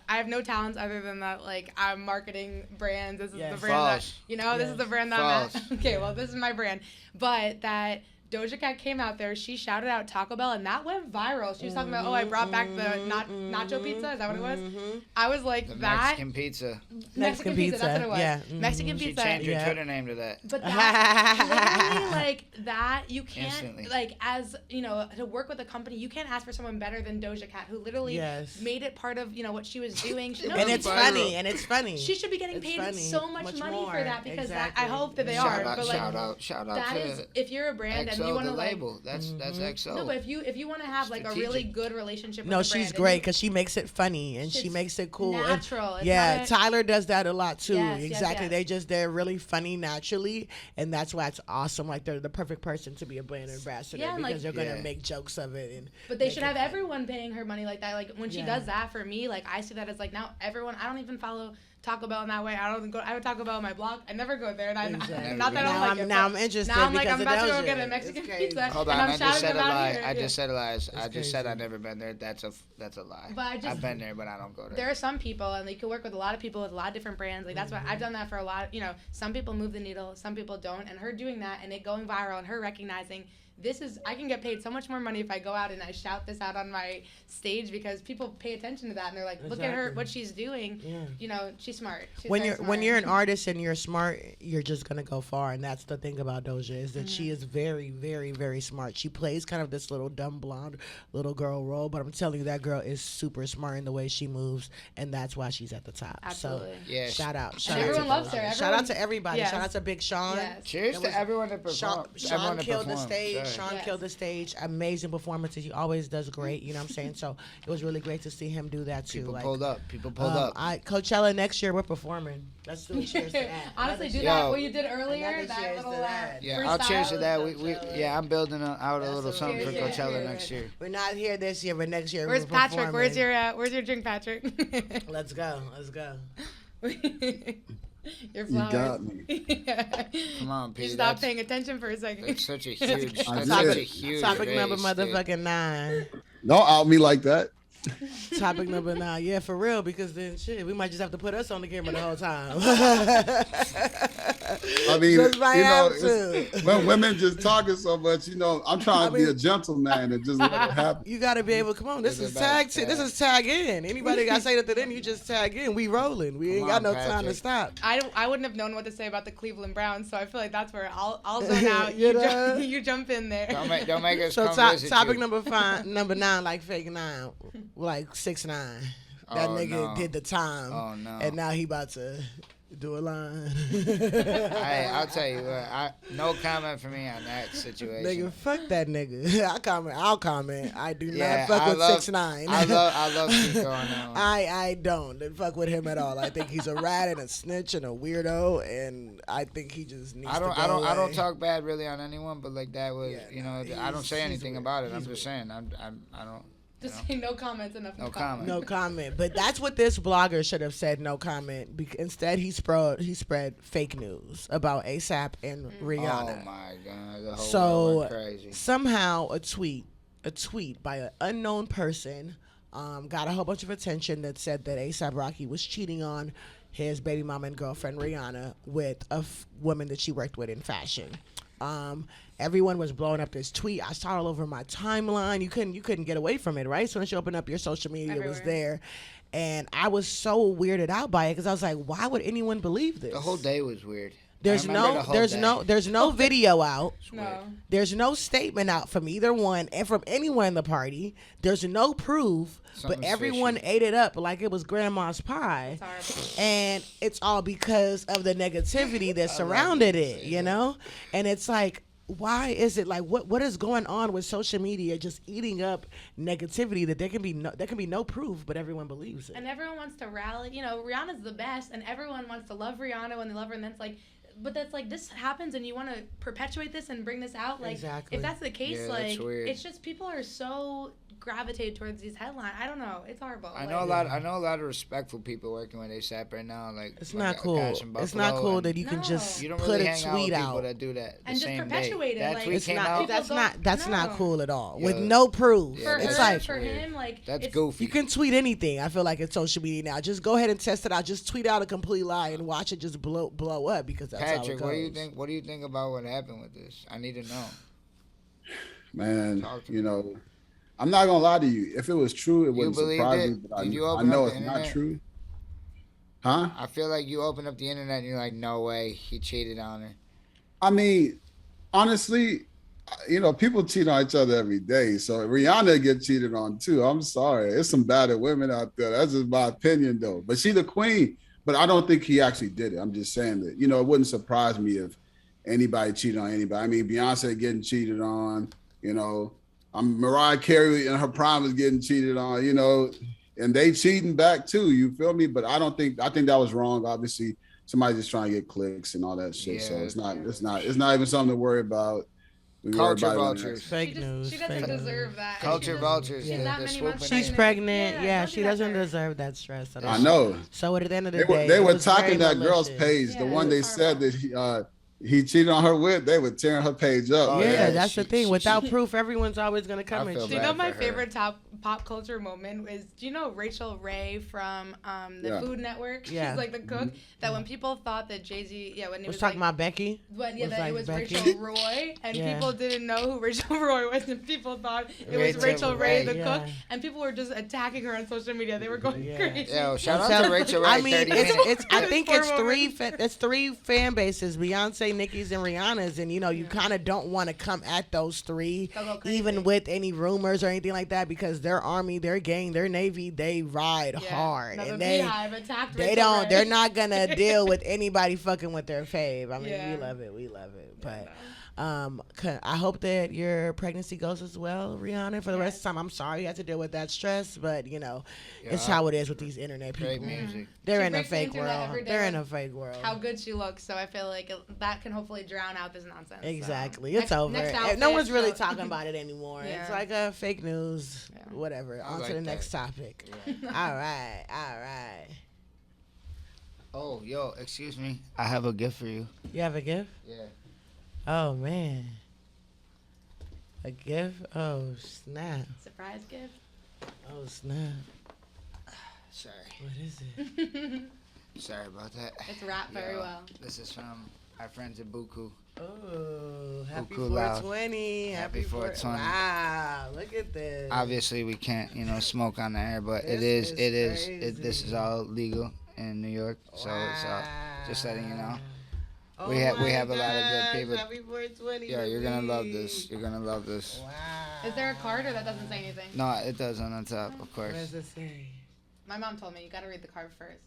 have no talents other than that. Like I'm marketing brands. This is Yes. the brand False. that this is the brand that I'm False. at. Okay, well this is my brand, but that. Doja Cat came out there. She shouted out Taco Bell, and that went viral. She was talking about, "Oh, I brought back the nacho pizza." Is that what it was? I was like, The that Mexican pizza. Mexican pizza. That's what it was. Yeah. Mexican She pizza. changed her Yeah. Twitter name to that. But that, literally, like, that, you can't, Instantly. like, as, you know, to work with a company, you can't ask for someone better than Doja Cat, who literally Yes. made it part of, you know, what she was doing. She, And it's funny. And it's funny. She should be getting It's paid funny. so much money more. for that, because Exactly. that, I hope that they Shout are. out, But, like, shout out that to is, if you're a brand, and and you want to the like, label. That's XO. no, but if you want to have like a really good relationship with No, the brand, she's great because she makes it funny and she makes it cool. Natural. And, yeah, Tyler does that a lot too. Yes, exactly. yes. They're really funny naturally, and that's why it's awesome. Like they're the perfect person to be a brand ambassador because they're gonna make jokes of it. But they should have everyone paying her money like that. Like when she does that for me, like I see that as like now everyone. I don't even follow Taco Bell in that way. I have Taco Bell on my blog. I never go there, and not that I don't like it. Now I'm interested. Now I'm like, because I'm about to go get a Mexican pizza. Hold on, I just said a lie. I just said a lie. I just said I've never been there. That's a lie. But I've been there, but I don't go there. There are some people, and you can work with a lot of people with a lot of different brands. Like that's why I've done that for a lot. Some people move the needle, some people don't. And her doing that and it going viral, and her recognizing. I can get paid so much more money if I go out and I shout this out on my stage because people pay attention to that and they're like, look at her, what she's doing. Yeah. She's smart. When you're an artist and you're smart, you're just gonna go far. And that's the thing about Doja is that she is very, very, very smart. She plays kind of this little dumb blonde little girl role, but I'm telling you that girl is super smart in the way she moves, and that's why she's at the top. Absolutely. So shout out. Everyone loves her. Shout out to everybody. Yes. Shout out to Big Sean. Yes. Cheers to everyone that performed. Sean killed the stage. Sure. Sean killed the stage. Amazing performances. He always does great. You know what I'm saying? So it was really great to see him do that too. People pulled up. Coachella next year we're performing. Let's do a cheers to that. Honestly, do that what you did earlier. That little yeah, I'll cheers to that. I'm building out a little something for Coachella next year. We're not here this year, but next year Where's we're Patric? performing. Where's your drink, Patric? Let's go. Your You flowers. got me. Come on, Pete. You stopped paying attention for a second. That's such a huge. Topic number motherfucking 9. Don't out me like that. Topic number 9. Yeah, for real, because then shit, we might just have to put us on the camera the whole time. I mean, when women just talking so much, I'm trying to be a gentleman and just let it happen. You got to be able. Come on, this is tag. This is tag in. Anybody got to say that to them? You just tag in. We rolling. We ain't got no time to stop. I wouldn't have known what to say about the Cleveland Browns, so I feel like that's where I'll zone out. You jump in there. Don't make us. So topic number 9, like fake 9, like 6ix9ine. That nigga did the time, and now he about to do a line. Hey, I'll tell you what. No comment for me on that situation. Nigga, fuck that nigga. I'll comment. I do not fuck with 6ix9ine. I love Tiko on that one. I don't fuck with him at all. I think he's a rat and a snitch and a weirdo, and I think he just needs to go I don't away. talk bad really on anyone, but like that was, I don't say anything about it. I'm just saying, I don't. Just say no comments. Enough. No comment. No comment. But that's what this blogger should have said. No comment. Instead, he spread fake news about ASAP and Rihanna. Oh my God! The whole world went crazy. Somehow a tweet by an unknown person got a whole bunch of attention that said that ASAP Rocky was cheating on his baby mama and girlfriend Rihanna with a woman that she worked with in fashion. Everyone was blowing up this tweet. I saw it all over my timeline. You couldn't get away from it, right? So once you open up your social media, it was there. And I was so weirded out by it because I was like, why would anyone believe this? The whole day was weird. There's no video out. No. There's no statement out from either one and from anyone in the party. There's no proof, but everyone ate it up like it was grandma's pie. And it's all because of the negativity that surrounded it, And it's like, why is it like what is going on with social media just eating up negativity that there can be no proof, but everyone believes it. And everyone wants to rally. Rihanna's the best, and everyone wants to love Rihanna when they love her, and that's like. But that's like this happens, and you want to perpetuate this and bring this out. Like, exactly. If that's the case, like, weird. It's just people are so gravitated towards these headlines. I don't know. It's horrible. I know a lot of respectful people working with ASAP right now. Like, it's not cool. It's not cool that you can just put a tweet out. People that do that and just perpetuate it. That tweet came out. That's not cool at all. With no proof. It's like for him, like that's goofy. You can tweet anything. I feel like it's social media now. Just go ahead and test it out. Just tweet out a complete lie and watch it just blow up because that's how it goes. What do you think about what happened with this? I need to know. Man, I'm not gonna lie to you. If it was true, it wouldn't surprise me. But I know it's not true. Huh? I feel like you open up the internet and you're like, no way, he cheated on her. I mean, honestly, people cheat on each other every day. So Rihanna get cheated on too. I'm sorry. There's some bad women out there. That's just my opinion though. But she's the queen. But I don't think he actually did it. I'm just saying that, it wouldn't surprise me if anybody cheated on anybody. I mean, Beyonce getting cheated on, you know. Mariah Carey in her prime is getting cheated on, you know, and they cheating back too. You feel me? But I think that was wrong. Obviously, somebody just trying to get clicks and all that shit. Yeah, so it's not even something to worry about. Culture vultures. Fake news. She doesn't deserve that. Culture vultures. She's that many months She's pregnant. Yeah, she doesn't deserve that stress at all. I know. So at the end of the day, they were talking that girl's page. The one they said that he cheated on her with, they were tearing her page up. That's the thing. Without proof, everyone's always going to come and do you know my favorite pop culture moment is, do you know Rachel Ray from the Food Network? She's like the cook. That when people thought that Jay-Z, when he was talking about Becky? But that it was Becky? Rachel Roy, and people didn't know who Rachel Roy was, and people thought it was Rachel Ray, the cook, and people were just attacking her on social media. They were going crazy. Yo, shout out to Rachel Ray. I mean, I think it's three fan bases: Beyonce, Nicki's, and Rihanna's, and you kind of don't want to come at those three, even with any rumors or anything like that, because their army, their gang, their navy, they ride hard, and they're not gonna deal with anybody fucking with their fave. I mean, we love it, but. I hope that your pregnancy goes as well, Rihanna, for the rest of the time. I'm sorry you had to deal with that stress, but it's how it is with these internet people. Great music. They're in a fake world. They're in a fake world. How good she looks, so I feel like that can hopefully drown out this nonsense. Exactly. It's over. No one's really talking about it anymore. It's like a fake news, whatever. On to the next topic. All right. Oh, yo, excuse me. I have a gift for you. You have a gift? Yeah. Oh, man. A gift? Oh, snap. Surprise gift? Oh, snap. Sorry. What is it? Sorry about that. It's wrapped very well. This is from our friends at Buku. Oh, happy Buku 420. Happy 420. Wow, look at this. Obviously, we can't, smoke on the air, but this is all legal in New York. So it's just letting you know. Oh we have a lot of good people. Happy 420. Yeah, you're gonna love this. You're gonna love this. Wow. Is there a card or that doesn't say anything? No, it does on top, of course. What does it say? My mom told me you gotta read the card first.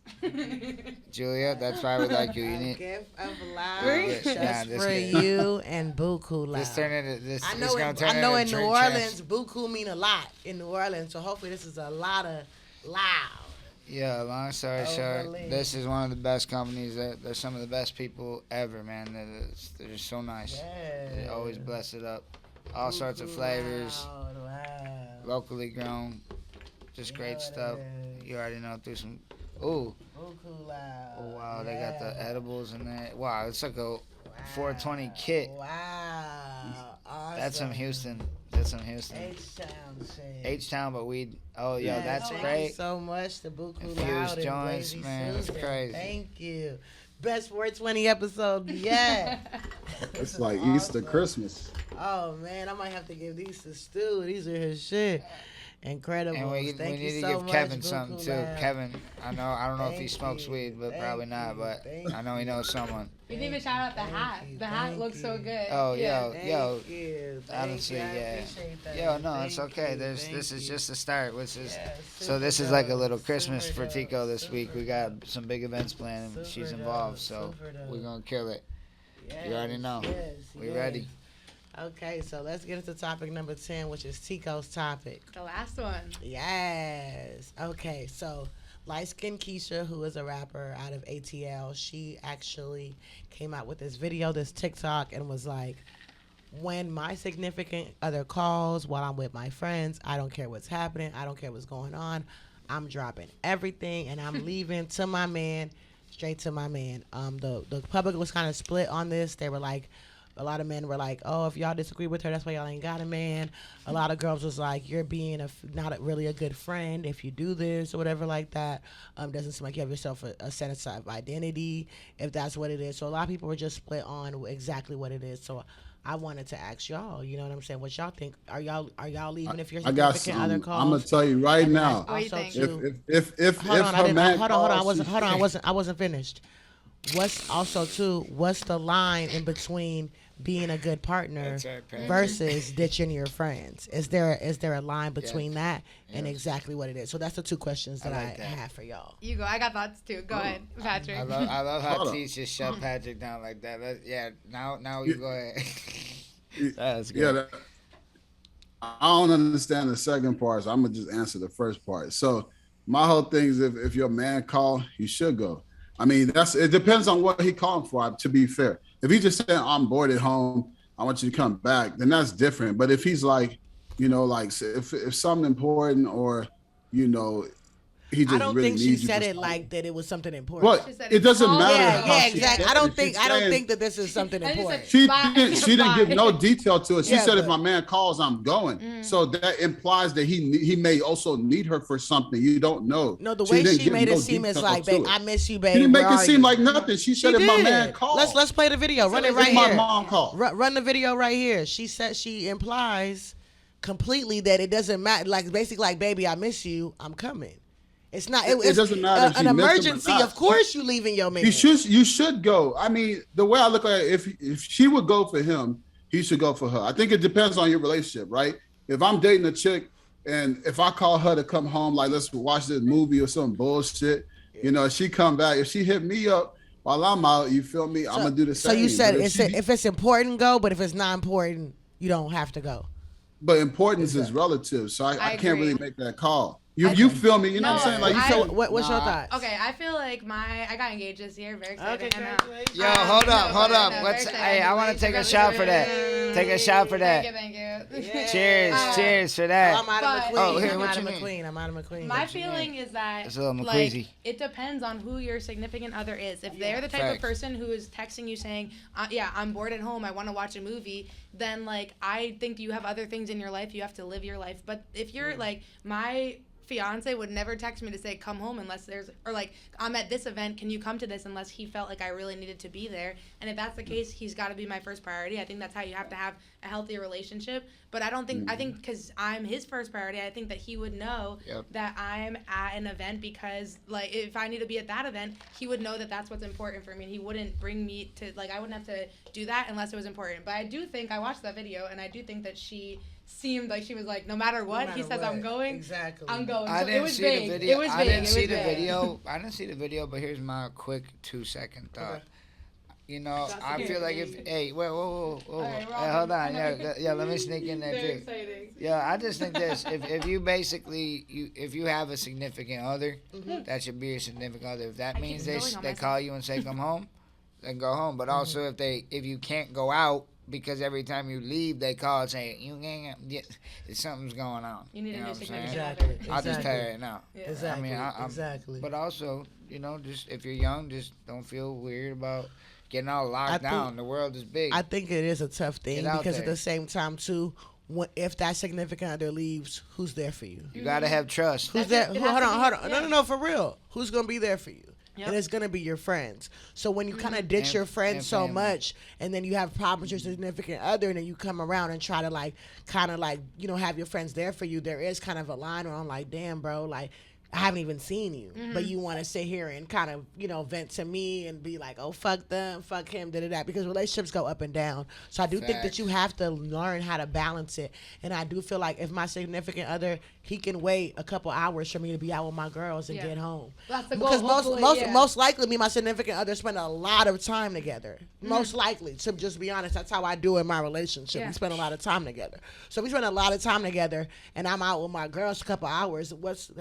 Julia, that's why we like you. You need gift of love just for you and Buku love. I know in New Orleans, Buku mean a lot in New Orleans, so hopefully this is a lot of loud. Yeah, long story short, this is one of the best companies. They're some of the best people ever, man. They're just so nice. They always bless it up. All sorts of flavors, locally grown, just great stuff. You already know through some. Ooh. Oh, wow, they got the edibles in there. Wow, it's like a 420 kit. Wow. Awesome. That's from Houston. H-Town shit. H-Town, but weed. Oh, yo, that's great. Thank you so much to Buku Loud and joints, Blazy man. It's crazy. Thank you. Best 420 episode yet. It's like awesome. Easter, Christmas. Oh, man, I might have to give these to Stu. These are his shit. Incredible. And we need to give Kevin something too. Kevin, I don't know if he smokes weed, but probably not. But I know he knows someone. You didn't even shout out the hat. The hat looks so good. Oh, yo. Honestly, yeah. Yo, no, it's okay. This is just the start, which is so. This is like a little Christmas for Tiko this week. We got some big events planned, and she's involved, so we're gonna kill it. You already know. We ready. Okay, so let's get into topic number 10, which is Tiko's topic. The last one. Yes. Okay, so Light Skin Keisha, who is a rapper out of ATL, she actually came out with this video, this TikTok, and was like, when my significant other calls while I'm with my friends, I don't care what's happening, I don't care what's going on, I'm dropping everything and I'm leaving to my man, straight to my man. The public was kind of split on this. They were like, a lot of men were like, oh, if y'all disagree with her, that's why y'all ain't got a man. A lot of girls was like, you're being really a good friend if you do this or whatever like that. Doesn't seem like you have yourself a sense of identity, if that's what it is. So a lot of people were just split on exactly what it is. So I wanted to ask y'all, you know what I'm saying? What y'all think? Are y'all leaving if your significant other calls? I'm gonna tell you right now. Also if hold on, I wasn't finished. what's the line in between being a good partner versus ditching your friends? Is there a line between that and exactly what it is? So that's the two questions that I have for y'all. You go. I got thoughts too. Go ahead, Patrick. I love how T just shut Patrick down like that. Now you go ahead. That's good. Yeah, I don't understand the second part, so I'm gonna just answer the first part. So my whole thing is if your man call, you should go. I mean, it depends on what he calling for, to be fair. If he just saying, I'm bored at home, I want you to come back, then that's different. But if he's like, if something important or, he just I don't really think she needs you said for it something. like that. It was something important. What? It doesn't matter. Yeah, exactly. I don't think that this is something important. She didn't give no detail to it. She said, if but- my man calls, I'm going. So that implies that he may also need her for something. You don't know. No, the way she made it seem is like, babe, I miss you, babe. She didn't make Where it are seem you? like nothing. She said, if my man calls. Let's play the video. Run it right if my here. mom called. Run the video right here. She said she implies completely that it doesn't matter. Like basically, like, baby, I miss you. I'm coming. It's not. It doesn't matter if an she missed him or emergency. not. Of course, you leaving your man. You should go. I mean, the way I look at it, if she would go for him, he should go for her. I think it depends on your relationship, right? If I'm dating a chick and if I call her to come home, like let's watch this movie or some bullshit, she come back. If she hit me up while I'm out, you feel me? I'm gonna do the same. So you said But if it's important, go. But if it's not important, you don't have to go. But importance is relative, so I can't really make that call. You feel me? You know what I'm saying? Like what's your thoughts? Okay, I feel like I got engaged this year. Very excited. Okay, Yo, hold up. Hey, I want to take a shot for that. Take a shot for that. Thank you. Yeah. Cheers for that. I'm out of McQueen. Oh, here, I'm what out you of mean? McQueen. I'm out of McQueen. My feeling is that It's a little McQueasy. it depends on who your significant other is. If they're the type of Facts. person who is texting you saying, I'm bored at home, I want to watch a movie, then I think you have other things in your life. You have to live your life. But if you're my fiance would never text me to say come home unless I'm at this event, can you come to this, unless he felt like I really needed to be there. And if that's the case, he's got to be my first priority. I think that's how you have to have a healthy relationship. But I don't think I think because I'm his first priority, I think that he would know that I'm at an event, because if I need to be at that event, he would know that that's what's important for me, and he wouldn't bring me to I wouldn't have to do that unless it was important. But I do think I watched that video, and I do think that she seemed like she was like, no matter what he says, I'm going. Exactly. I'm going. I So didn't it was see vague. the video. It was I vague. didn't It see was the vague. video. I didn't see the video, but here's my quick 2-second thought. I feel like whoa. right, Hey, hold on. Yeah, let me sneak in there too. Yeah, I just think this. If you basically if you have a significant other, that should be your significant other. If that means they call you and say come home, then go home. But also if you can't go out, because every time you leave, they call and say, you can't, something's going on. You need a know new what I'm saying? significant other. I'll just tell you right now. Yeah. Exactly. I mean, exactly. But also, just if you're young, just don't feel weird about getting all locked down. The world is big. I think it is a tough thing Get out because at there. the same time too, if that significant other leaves, who's there for you? You gotta have trust. Who's there? It Hold has on. to be- No, for real. Who's gonna be there for you? Yep. And it's gonna be your friends. So when you kind of ditch your friends so family. much, and then you have problems with your significant other, and then you come around and try to have your friends there for you, there is kind of a line where I'm like, damn, bro, I haven't even seen you, but you want to sit here and kind of, vent to me and be like, oh, fuck them, fuck him, da-da-da, because relationships go up and down. So I do think that you have to learn how to balance it. And I do feel like if my significant other, he can wait a couple hours for me to be out with my girls and get home. That's the goal, Because hopefully, most likely me and my significant other spend a lot of time together. Most likely, to just be honest, that's how I do in my relationship. Yeah. We spend a lot of time together. So we spend a lot of time together and I'm out with my girls a couple hours.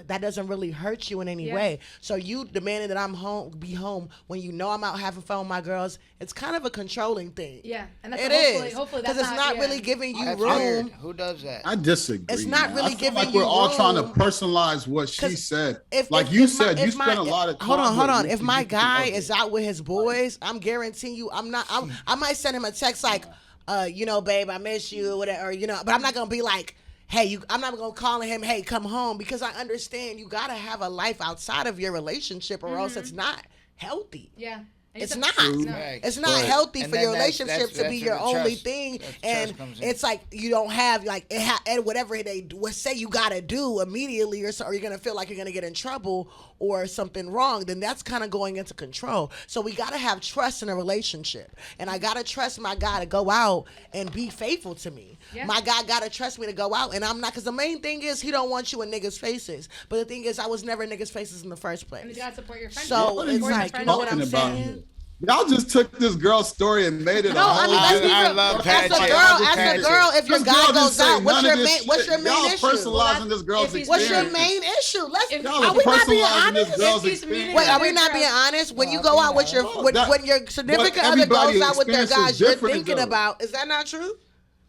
That doesn't really hurt you in any way. So you demanding that I'm be home when you know I'm out having fun with my girls, it's kind of a controlling thing. Yeah, and that's It is. hopefully because it's not really giving you That's room. weird. Who does that? I disagree. It's not man. really I feel giving like you we're all trying to room. personalize what she 'Cause said. If you spend a lot of time. hold on. with If my significant guy other. is out with his boys, I'm guaranteeing you, I might send him a text like, babe, I miss you, or whatever, but I'm not gonna be like, hey, I'm not gonna call him, hey, come home, because I understand you gotta have a life outside of your relationship, or else it's not healthy. Yeah. It's not. No. It's not Right. healthy And for then your relationship to be your only trust. thing, That's and trust comes in. it's like you don't have like and whatever they say you gotta do immediately, or you're gonna feel like you're gonna get in trouble or something wrong. Then that's kind of going into control. So we gotta have trust in a relationship, and I gotta trust my guy to go out and be faithful to me. Yeah. My guy gotta trust me to go out, and I'm not, because the main thing is he don't want you in niggas' faces. But the thing is, I was never in niggas' faces in the first place. And you gotta support your friends. So What are it's you like, you know what I'm talking about saying? here? Y'all just took this girl's story and made it No, a I whole mean, let's be I real. love As Patric. a girl, if your This guy girl goes just say out, what's none your of this main, what's shit. your main Y'all issue? personalizing this girl's if he's- What's your experience. main issue? Let's. If- Y'all Are we not being personalizing this honest? girl's If he's experience. Wait, are we Your not girl. being honest? When you No, go I out with your think when your significant but other goes everybody's out with their experience guys, is you're different, thinking though. about. Is that not true?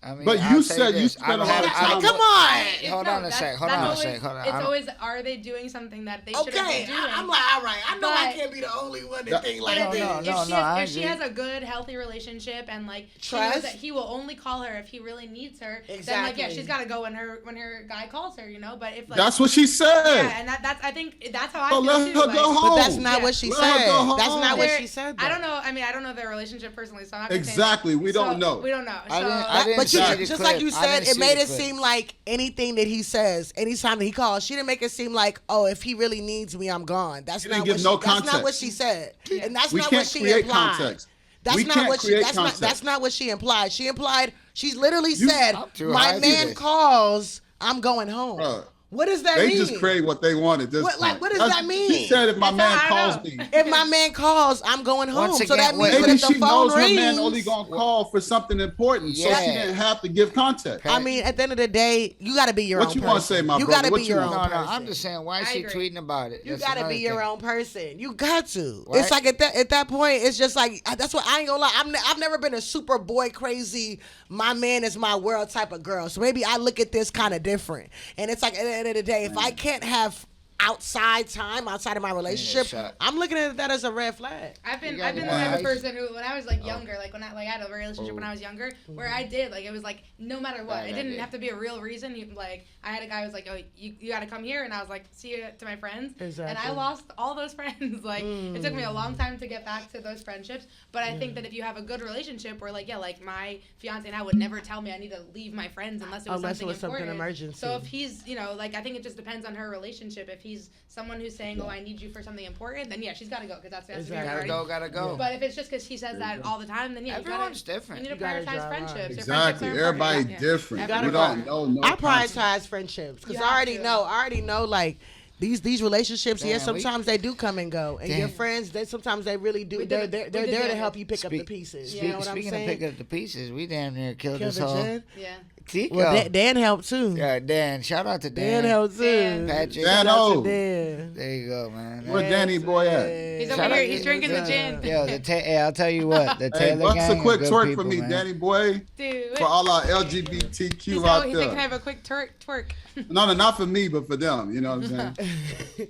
I mean, But I'll you tell said you this. spent I've a lot had- of I've- time. Come on. Hold on a sec. Hold on a sec. Hold on. It's always, are they doing something that they shouldn't Okay, be doing? I'm like, all right. I know I But- can't be the only one Yeah. that think like No, this. no, no. If she has a good, healthy relationship and like she knows Trust. that he will only call her if he really needs her, then like Exactly. she's gotta go when her guy calls her, you know. But if like That's what she said. yeah, and that's I think that's how I So feel let too. her like, go home. But that's not Yeah. what she Let her said. go That's home. not what they're- she said. I though. don't know. I mean, I don't know their relationship personally, so I'm not gonna say Exactly. We don't know. We don't know. So, I didn't But see you, the just clip. like you I said, didn't it see made the it clip. seem like anything that he says, anytime that he calls, she didn't make it seem like, oh, if he really needs me, I'm gone. That's She not didn't what give no she, that's not what context. she said, and that's We not can't what she create implied. context. That's We not can't what she. create That's not. context. That's not what she implied. She implied. She's literally You- said, I'm too "My high man for this. calls. I'm going home." Bruh. What does that They mean? just create what they want at this What- like, point. what does That's- that mean? She said, if my That's man how I calls know. me. If my man calls, I'm going home. Once So that again, means that Maybe if the she phone knows rings, her man only gonna call for something important, so she Yeah. didn't have to give context. I mean, at the end of the day, you got to be your What own you person. wanna say, my You brother? gotta What be you your want? own No, person. no, I'm just saying, why is I she agree. tweeting about it? You That's gotta another be your thing. own person. You got to. What? It's like at that point, it's just like that's what I ain't gonna lie. I've never been a super boy crazy. My man is my world type of girl. So maybe I look at this kind of different. And it's like at the end of the day, if I can't have outside time outside of my relationship, shot. I'm looking at that as a red flag. I've been You the got type of it. person who, when I was like younger, like when I had a relationship when I was younger, where I did like it was like no matter what, Right, it I didn't did. have to be a real reason. Like I had a guy who was like, oh, you got to come here, and I was like, see you to my friends, and I Exactly. lost all those friends. Like it took me a long time to get back to those friendships, but I think that if you have a good relationship, where like like my fiance and I would never tell me I need to leave my friends unless it was Unless it something was something important. emergency. So if he's like I think it just depends on her relationship. If he's someone who's saying, oh, I need you for something important, then yeah, she's got to go because that's Exactly. Gotta go. But if it's just because he says that all the time, then yeah, Everyone's you gotta, different. You need to gotta prioritize draw a line. friendships. Your Exactly. friendships are Everybody important. Yeah. different. You We gotta don't know. No I context. prioritize friendships because You I already have to. know like these relationships. Damn, Yeah, we- sometimes they do come and go, and your Damn. friends, sometimes they really do. We did They're it. they're We they're did there to it. help you pick up the Speak- pieces. Yeah. You know what I'm Speaking of saying? picking up the pieces, we damn near killed Kill this the whole gen. Yeah. Tiko. Well, Dan helped too. Yeah, Dan. Shout out to Dan. Dan helped too. Dan. Patric. Shout out to Dan-o. Dan. There you go, man. Where Danny boy at? He's Shout over out here. to He's drinking the gin. Yo, hey, I'll tell you what. The Hey, Taylor bust gang a quick are good twerk people, for me, man. Danny boy. Dude. For all our He's LGBTQ like, out he's like, can I there. have a quick twerk? No, not for me, but for them. You know what I'm saying?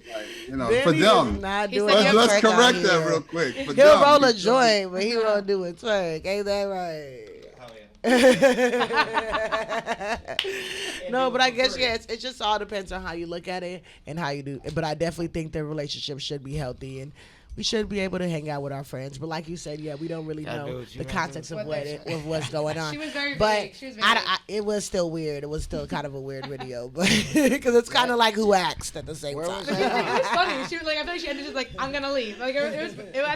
For Danny them. is not He doing said, a "Yep." Let's twerk out correct that here. real quick. For He'll them. roll a joint, but he won't do a twerk. Ain't that right? No, but I guess it just all depends on how you look at it and how you do. But I definitely think the relationship should be healthy and we should be able to hang out with our friends. But like you said, yeah, we don't really Gotta do know what you the gotta context do. of what's going on. She was very But vague. She was very vague. it was still weird. It was still kind of a weird video, but because it's kind of like who asked at the same Where time. was It that? was funny. She was like, I feel like she ended just like, I'm gonna leave. Like I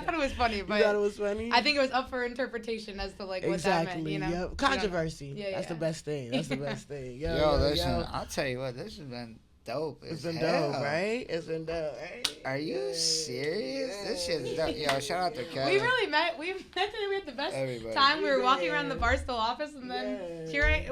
thought it was funny, You but thought it was funny? I think it was up for interpretation as to like what that meant. Exactly. You know, Yep. Controversy. Yeah, That's yeah. the best thing. That's the best thing. Yo, listen, I'll tell you what. This has been dope. It's as been hell. dope, right? It's been dope, right? Are you serious? This shit's dope. Yo, shout out to Kevin. We really met. We had the best Everybody. time. We were walking did. around the Barstool office, and then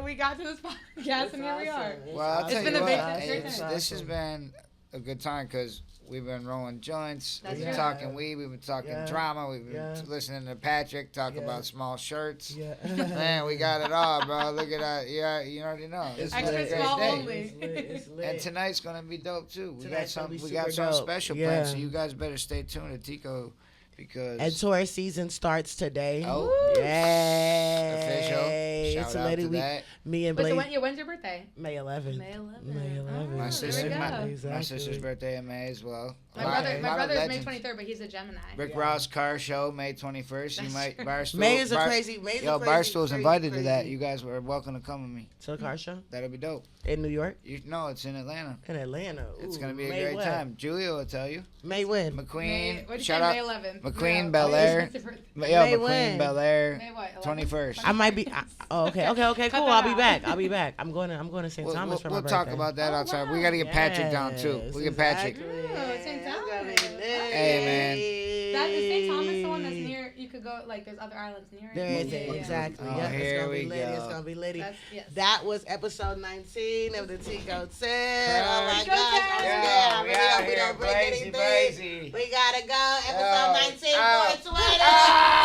we got to this podcast, and here we are. Well, I'll It's tell been you a what. big- This has been a good time because we've been rolling joints. That's We've been right. talking weed. We've been talking Yeah. drama. We've been Yeah. listening to Patrick talk Yeah. about small shirts. Yeah. Man, we got it all, bro. Look at that. Yeah, you already know. It's been Extra a great small day. only. It's lit. It's lit. And tonight's gonna be dope too. We Tonight's gonna be we got super some dope. special Yeah. plans, so you guys better stay tuned to Tiko because And tour season starts today. oh, Yay. official. It's Shout a out lady to we, that. me and But Blaze. so when's your birthday? May 11th. May 11th. May 11th. Oh, My there sister, we go. my Exactly. sister's birthday in May as well. My brother is May 23rd, but he's a Gemini. Rick Ross car show May 21st. You might Barstool. May is a crazy. Barstool's invited to that. You guys were welcome to come with me. To a car show That'll be dope. in New York. No, it's in Atlanta. In Atlanta. Ooh, It's gonna be a May great what? time. Julia will tell you. May when? McQueen. What'd you Shout say, out. May 11th? McQueen, No. Bel Air. May McQueen, when? Bel Air. May what? 21st. I might be. Okay. Cool. Cut I'll be that back. I'm going to St. Thomas for my We'll birthday. talk about that outside. We gotta get Patrick down too. Yes, We'll get Patrick. exactly. Oh, St. Thomas. Hey, man. That is St. Thomas the one that's near. You could go like there's other islands near it. There is Yeah. exactly. Oh, Yep, here it's gonna we be litty. go. It's gonna be litty. Yes. That was episode 19 of the Tico 10. Oh my Go gosh, I'm Ted. scared. I we really out hope we here, don't break Blazy, anything. Blazy. We gotta go. Episode 19, Out. 420.